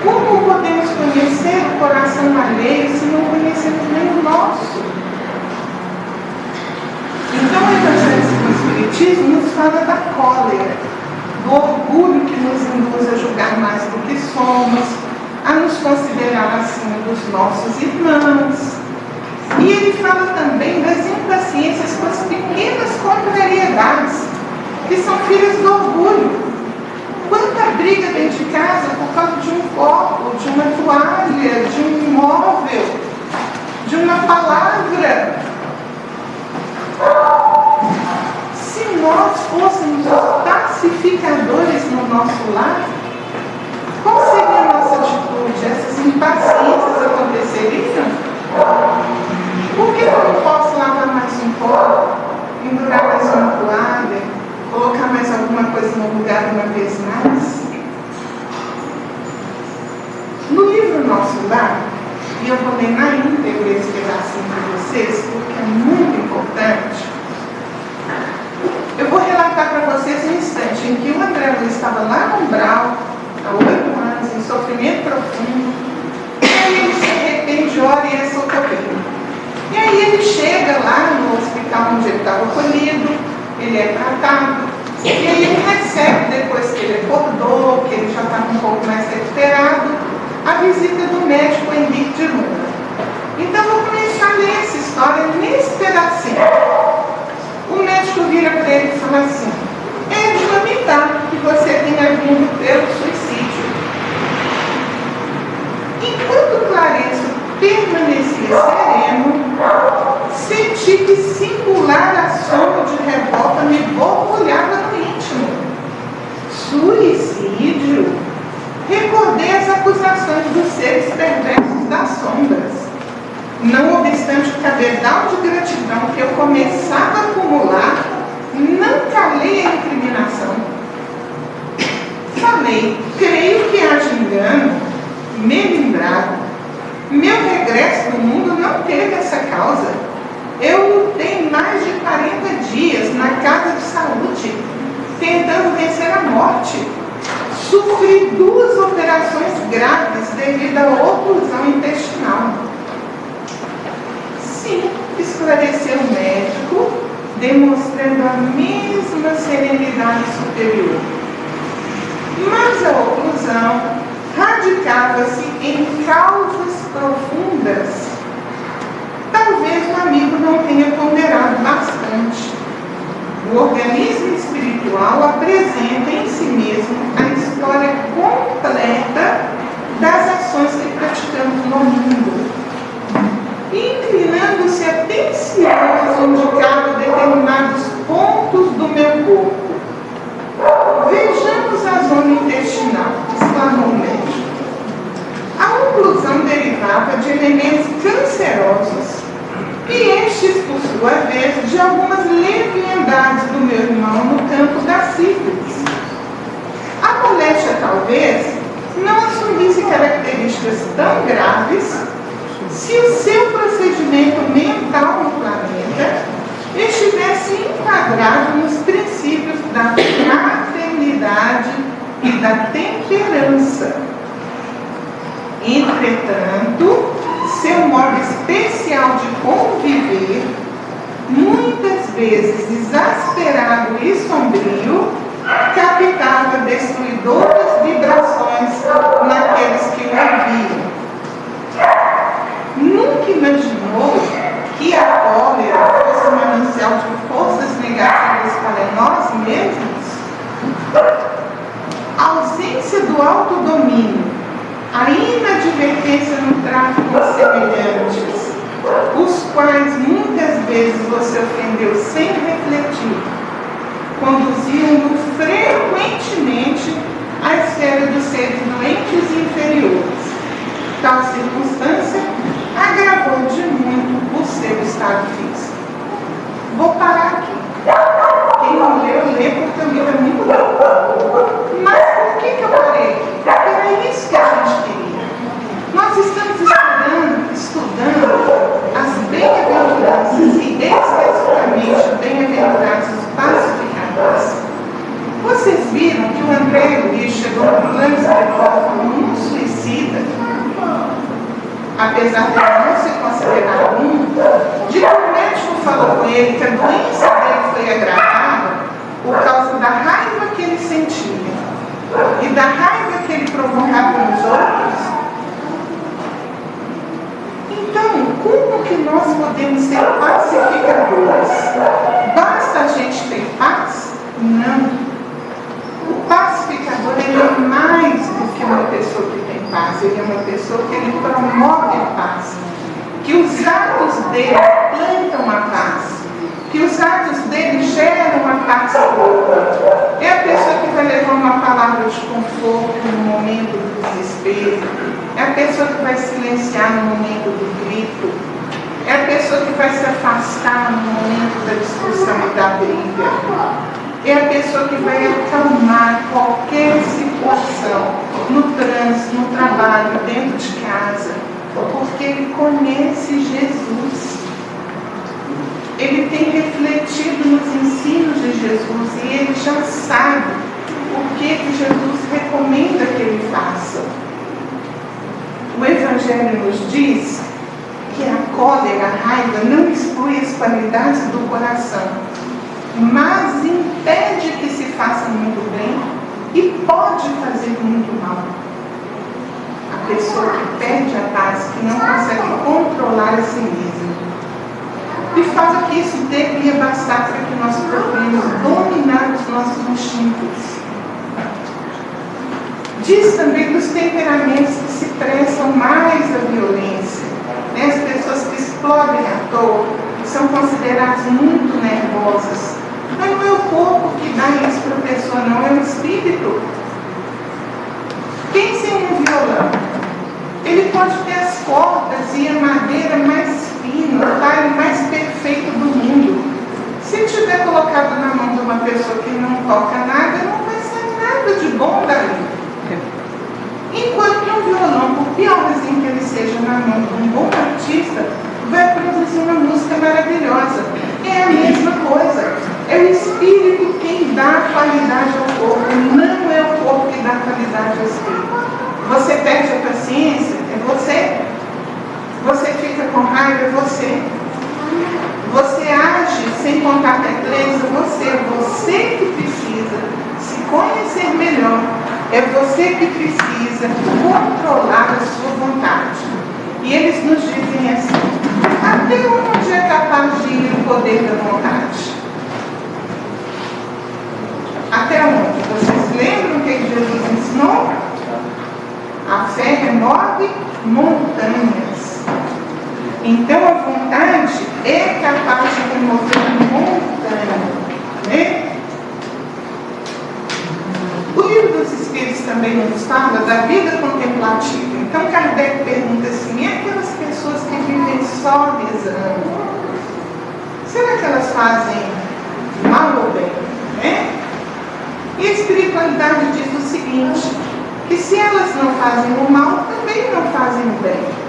Como podemos conhecer o coração alheio se não conhecemos nem o nosso? Então o Evangelho do Espiritismo nos fala da cólera, do orgulho que nos induz a julgar mais do que somos, a nos considerar acima dos nossos irmãos. E ele fala também das impaciências com as pequenas contrariedades, que são filhas do orgulho. Quanta briga dentro de casa por causa de um copo, de uma toalha, de um imóvel, de uma palavra. Se nós fôssemos os pacificadores no nosso lar, qual seria a nossa atitude? Essas impaciências aconteceriam? Por que eu não posso lavar mais um copo, pendurar mais uma toalha, colocar mais alguma coisa no lugar de uma vez mais? No livro Nosso Lar, e eu vou ler na íntegra esse pedacinho para vocês, porque é muito importante. Eu vou relatar para vocês um instante em que o André Luiz estava lá no umbral, há 8 anos, em sofrimento profundo, e aí ele se arrepende, ora e é socorrido. E aí ele chega lá no hospital onde ele estava acolhido, ele é tratado, e aí ele recebe, depois que ele acordou, que ele já estava um pouco mais recuperado, a visita do médico Henrique de Luna. Então eu vou começar a ler essa história nesse pedacinho. O médico vira para ele e fala assim: é de lamentar que você tenha vindo pelo suicídio. Enquanto Clarencio permanecia sereno, senti que singular assomo de revolta me borbulhava no íntimo. Suicídio? Recordei as acusações dos seres perversos das sombras. Não obstante o cabedal de gratidão que eu começava a acumular, não calei a incriminação. Falei: creio que haja engano, melindrado. Meu regresso do mundo não teve essa causa. Eu lutei mais de 40 dias na casa de saúde, tentando vencer a morte. Sofri 2 operações graves devido à oclusão intestinal. Sim, esclareceu o médico, demonstrando a mesma serenidade superior. Mas a oclusão radicava-se em causas profundas. Talvez o amigo não tenha ponderado bastante. O organismo espiritual apresenta em si mesmo a história completa das ações que praticamos no mundo, inclinando-se atencioso indicava determinados pontos do meu corpo. Vejamos a zona intestinal, exclamou o médico. A oclusão derivava de elementos cancerosos e estes, por sua vez, de algumas leviandades do meu irmão no campo da sífilis. A moléstia, talvez, não assumisse características tão graves se o seu procedimento baseado nos princípios da fraternidade e da temperança. Entretanto, seu modo especial de conviver, muitas vezes exasperado e sombrio, captava destruidoras vibrações naqueles que o ouviam. Nunca imaginou que a cólera fosse um manancial de forças negativas para nós mesmos? A ausência do autodomínio, a inadvertência no trato com semelhantes, os quais muitas vezes você ofendeu sem refletir, conduziam-no frequentemente à esfera dos seres doentes e inferiores. Tal circunstância agravou de muito o seu estado físico. Vou parar aqui. Quem não leu, lê, porque o livro é muito bom. Mas por que eu parei aqui? Porque era isso que a gente queria. Nós estamos estudando as bem-aventuranças e especificamente bem-aventuranças pacificadores. Vocês viram que o André Luiz chegou no plano espiritual como um suicida, apesar de ele não se considerar um, de que o médico falou com ele que a doença dele foi agravada por causa da raiva que ele sentia e da raiva que ele provocava nos outros. Então, como que nós podemos ser pacificadores? Basta a gente ter paz? Não. O pacificador, ele é mais do que uma pessoa que tem paz, ele é uma pessoa que ele promove a paz, que os atos dele plantam a paz, que os atos dele geram a paz toda. É a pessoa que vai levar uma palavra de conforto no momento do desespero, é a pessoa que vai silenciar no momento do grito, é a pessoa que vai se afastar no momento da discussão e da briga. É a pessoa que vai acalmar qualquer situação, no trânsito, no trabalho, dentro de casa, porque ele conhece Jesus. Ele tem refletido nos ensinos de Jesus e ele já sabe o que Jesus recomenda que ele faça. O Evangelho nos diz que a cólera, a raiva, não exclui as qualidades do coração, mas impede que se faça muito bem e pode fazer muito mal. A pessoa que perde a paz, que não consegue controlar a si mesma. E fala que isso deveria bastar para que nós possamos dominar os nossos instintos. Diz também dos temperamentos que se prestam mais à violência. As pessoas que explodem à toa, que são consideradas muito nervosas. Mas não é o corpo que dá isso para a pessoa, não, é o espírito. Pense em um violão. Ele pode ter as cordas e a madeira mais fina, o talho mais perfeito do mundo. Se tiver colocado na mão de uma pessoa que não toca nada, não vai sair nada de bom dali. Enquanto que um violão, por piorzinho que ele seja na mão de um bom artista, vai produzir uma música maravilhosa. É a mesma coisa. É o espírito quem dá qualidade ao corpo, não é o corpo que dá qualidade ao espírito. Você perde a paciência, é você. Você fica com raiva, é você. Você age sem contar até três, é você. É você que precisa se conhecer melhor. É você que precisa controlar a sua vontade. E eles nos dizem assim: até onde é capaz de ir o poder da vontade? Até onde? Vocês lembram o que Jesus ensinou? A fé remove montanhas. Então a vontade é capaz de remover montanhas. Né? O livro dos Espíritos também nos fala da vida contemplativa. Então Kardec pergunta assim: e aquelas pessoas que vivem só rezando? Será que elas fazem mal ou bem? Né? E a espiritualidade diz o seguinte: que se elas não fazem o mal, também não fazem o bem.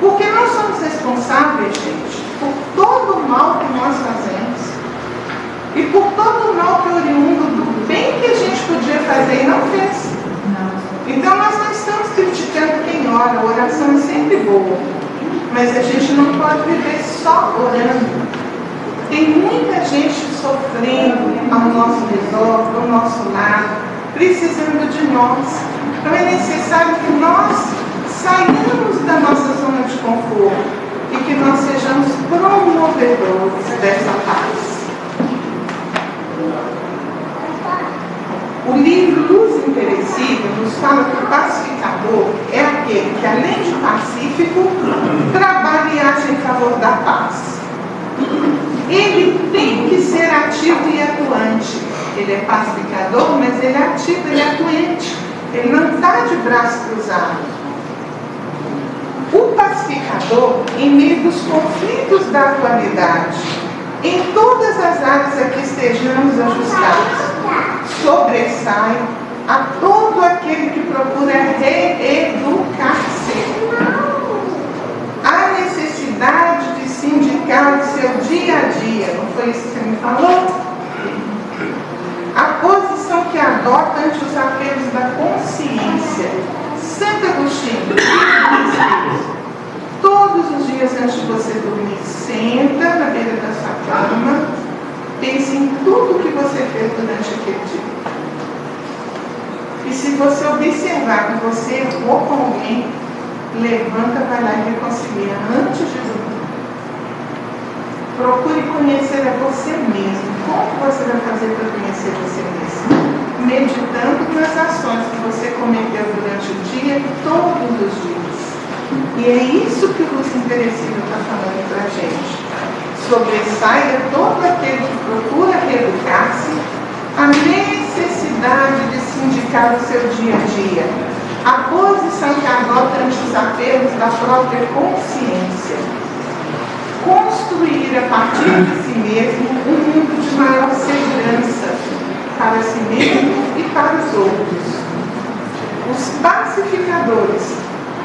Porque nós somos responsáveis, gente, por todo o mal que nós fazemos. E por todo o mal que é oriundo do bem que a gente podia fazer e não fez. Então nós não estamos criticando quem ora, a oração é sempre boa. Mas a gente não pode viver só orando. Tem muita gente sofrendo ao nosso redor, ao nosso lado, precisando de nós. Então é necessário que nós saiamos da nossa zona de conforto e que nós sejamos promovedores dessa paz. O livro Luz Imperecível nos fala que o pacificador é aquele que, além de pacífico, trabalha e age em favor da paz. Ele tem que ser ativo e atuante. Ele é pacificador, mas ele é ativo, ele é atuante. Ele não está de braço cruzado. O pacificador, em meio dos conflitos da atualidade, em todas as áreas a que estejamos ajustados, sobressai a todo aquele que procura reeducar-se. Há necessidade de se indicar o seu dia a dia, não foi isso que você me falou? A posição que adota ante os apelos da consciência. Santo Agostinho diz: todos os dias antes de você dormir, senta na beira da sua cama, pense em tudo que você fez durante aquele dia. E se você observar que você errou com alguém, levanta, vai lá e reconcilia antes de dormir. Procure conhecer a você mesmo. Como você vai fazer para conhecer você mesmo? Meditando nas ações que você cometeu durante o dia, todos os dias. E é isso que o Luz Imperecível está falando para a gente. Sobressaia todo aquele que procura reeducar-se, a necessidade de se indicar o seu dia a dia, a posição que adota ante os apelos da própria consciência, construir a partir de si mesmo um mundo de maior segurança para si mesmo e para os outros. Os pacificadores,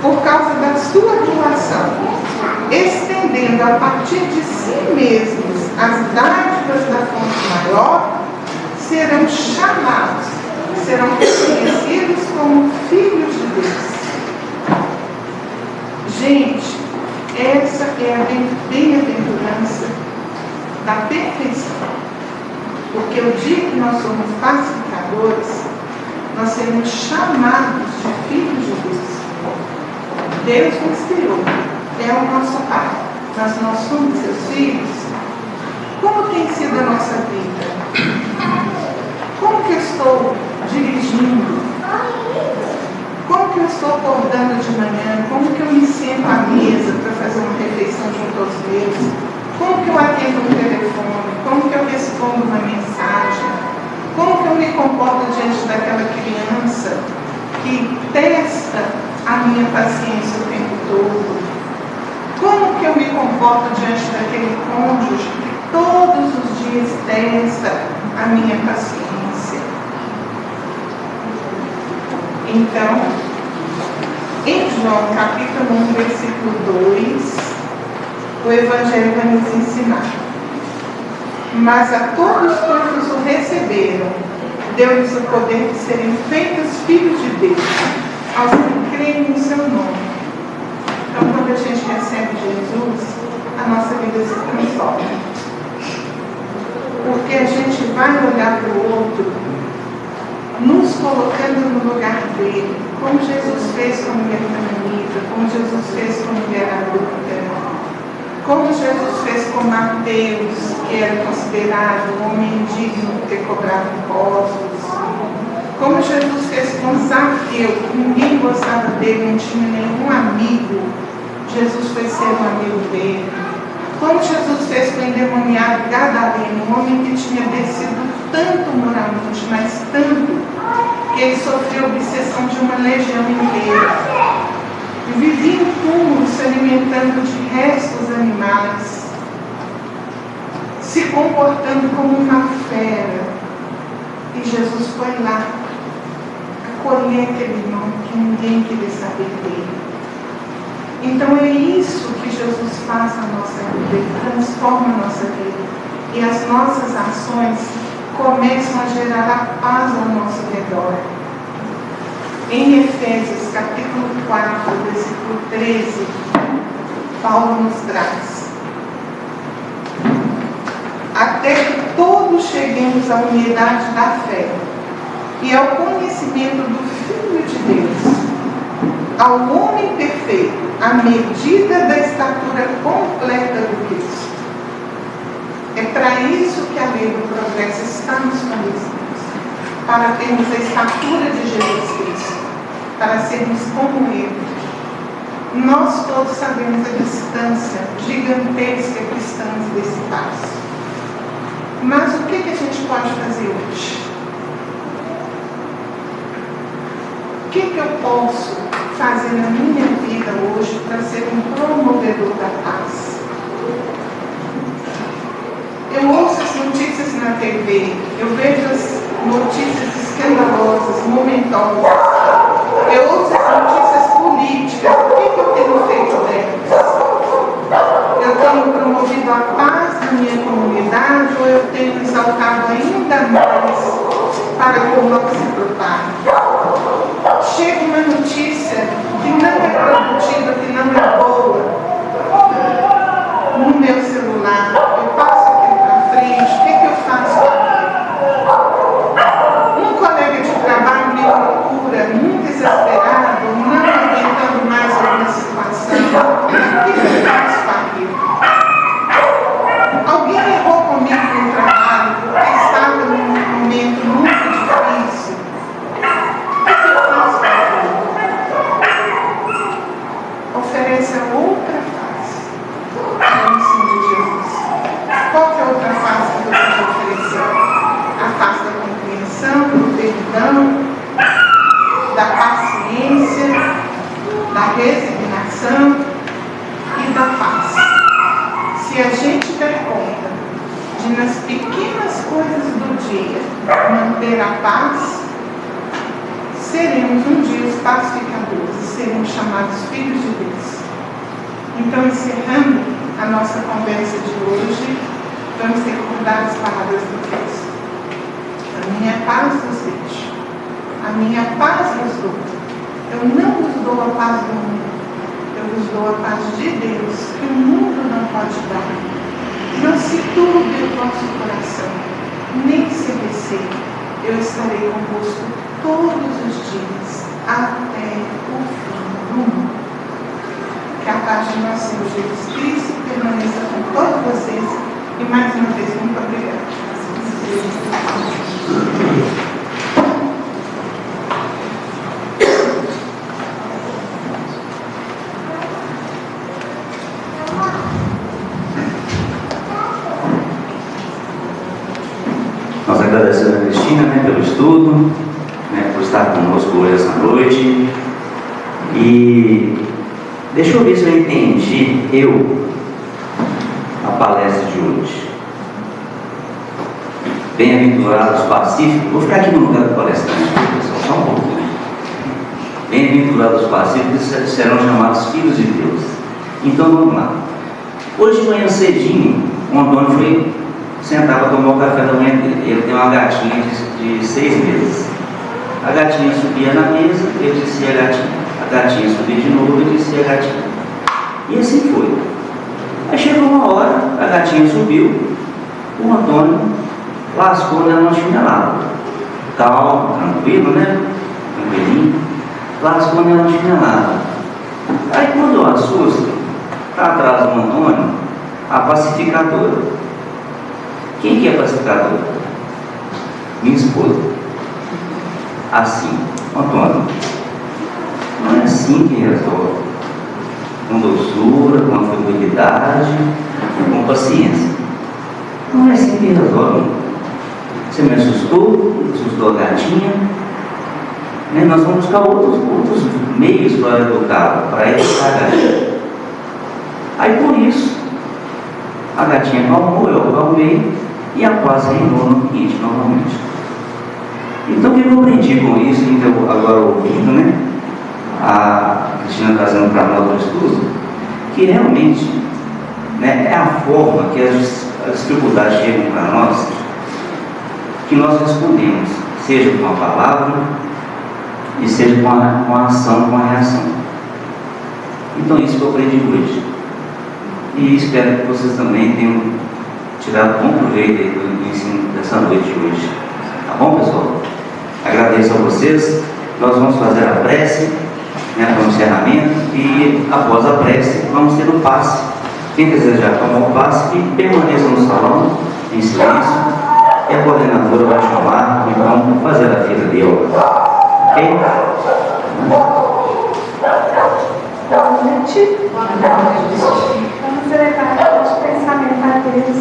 por causa da sua atuação, estendendo a partir de si mesmos as dádivas da fonte maior, serão chamados, serão reconhecidos como filhos de Deus. Gente, essa é a bem-aventurança da perfeição. Porque o dia que nós somos pacificadores, nós seremos chamados de filhos de Deus. Deus nos criou, é o nosso Pai. Mas nós somos seus filhos. Como tem sido a nossa vida? Como que eu estou dirigindo? Como que eu estou acordando de manhã? Como que eu me sento à mesa para fazer uma refeição junto aos meus? Como que eu atendo um telefone? Como que eu respondo uma mensagem? Como que eu me comporto diante daquela criança que testa a minha paciência o tempo todo? Como que eu me comporto diante daquele cônjuge que todos os dias testa a minha paciência? Então, em João capítulo 1, versículo 2, o Evangelho vai nos ensinar: mas a todos quantos o receberam, deu-lhes o poder de serem feitos filhos de Deus, aos que creem no seu nome. Então, quando a gente recebe Jesus, a nossa vida se transforma. Porque a gente vai olhar para o outro, nos colocando no lugar dele, como Jesus fez com a mulher cananita, como Jesus fez com a mulher adúltera, como Jesus fez com Mateus, que era considerado um homem indigno de ter cobrado impostos, como Jesus fez com Zaqueu, que ninguém gostava dele, não tinha nenhum amigo. Jesus foi ser um amigo dele. Como Jesus fez com o endemoniado Gadareno, um homem que tinha descido tanto moralmente, mas tanto, que ele sofreu obsessão de uma legião inteira. E vivia em túmulos se alimentando de restos animais, se comportando como uma fera. E Jesus foi lá acolher aquele irmão que ninguém queria saber dele. Então é isso que Jesus faz na nossa vida, ele transforma a nossa vida. e as nossas ações começam a gerar a paz ao nosso redor. Em Efésios capítulo 4, versículo 13, Paulo nos traz: até que todos cheguemos à unidade da fé e ao conhecimento do Filho de Deus, ao homem perfeito, à medida da estatura completa do Cristo. É para isso que a lei do progresso está nos conhecendo, para termos a estatura de Jesus Cristo, para sermos como Ele. Nós todos sabemos a distância gigantesca que estamos desse passo. Mas o que a gente pode fazer hoje? O que eu posso fazer na minha vida hoje para ser um promovedor da paz? Eu ouço as notícias na TV, eu vejo as notícias escandalosas, momentosas. Eu ouço as notícias políticas. O que eu tenho feito delas? Eu tenho promovido a paz na minha comunidade ou eu tenho exaltado ainda mais para que o mal se propague? Chega uma notícia que não é produtiva, que não é boa, no meu celular, eu passo aquilo para frente, o que eu faço com aquilo? Um colega de trabalho me procura, muito desesperado, não aguentando mais alguma situação. O que eu faço com aquilo? Alguém errou comigo no trabalho porque estava num momento muito difícil. Oferece a outra face. Em nome de Jesus. Qual que é a outra face que você pode oferecer? A face da compreensão, do perdão, da paciência, da resignação e da paz. Se a gente der conta de, nas pequenas coisas do dia, manter a paz, seremos um dia os pacificadores e seremos chamados filhos de Deus. Então, encerrando a nossa conversa de hoje, vamos recordar as palavras do Cristo. A minha paz vos deixo, a minha paz vos dou. Eu não vos dou a paz do mundo, eu vos dou a paz de Deus, que o mundo não pode dar. Não se turbe o vosso coração, nem se receie. Eu estarei convosco todos os dias, até o fim do mundo. Que a paz de nosso Senhor Jesus Cristo permaneça com todos vocês. E mais uma vez, muito obrigada. Nós agradecemos a Cristina, pelo estudo, por estar conosco hoje essa noite. E deixa eu ver se eu entendi a palestra de hoje. Bem-aventurados pacíficos. Vou ficar aqui no lugar do palestrante, pessoal, só um pouco. Bem-aventurados pacíficos serão chamados filhos de Deus. Então vamos lá. Hoje de manhã cedinho, o Antônio foi sentar para tomar o café da manhã dele. Ele tem uma gatinha de 6 meses. A gatinha subia na mesa, ele descia a gatinha. A gatinha subia de novo, ele descia a gatinha. E assim foi. Aí chegou uma hora, a gatinha subiu, o Antônio lascou nela uma chinelada. Calmo, tranquilo, tranquilinho. Lascou nela uma chinelada. Aí quando eu assusto, está atrás do Antônio a pacificadora. Quem que é pacificadora? Minha esposa. Assim, Antônio, não é assim que resolve. Com doçura, com afetividade, com paciência. Não é assim que resolve. Você me assustou a gatinha. Nós vamos buscar outros meios para educar a gatinha. Aí por isso, a gatinha acalmou, eu acalmei e a paz reinou no ambiente novamente. Então o que eu aprendi com isso, então, agora ouvindo, a Cristina trazendo para nós o estudo, que realmente é a forma que as dificuldades chegam para nós, que nós respondemos, seja com a palavra e seja com a ação, com a reação. Então isso que eu aprendi hoje. E espero que vocês também tenham tirado bom proveito do ensino dessa noite de hoje. Tá bom, pessoal? Agradeço a vocês. Nós vamos fazer a prece, né, para o encerramento, e após a prece vamos ter um passe. Quem desejar tomar o passe, que permaneça no salão, em silêncio, e a coordenadora vai chamar, então, fazer a fila de obra. Ok? Boa noite. Vamos elevar nosso pensamento a Deus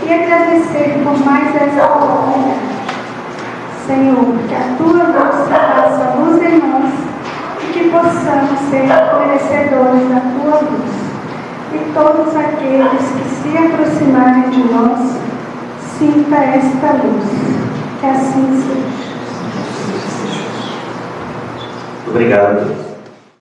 e agradecer por mais essa oportunidade. Senhor, que a tua luz se faça luz em nós e que possamos ser merecedores da tua luz. E todos aqueles que se aproximarem de nós sinta esta luz. Que assim seja. Obrigado.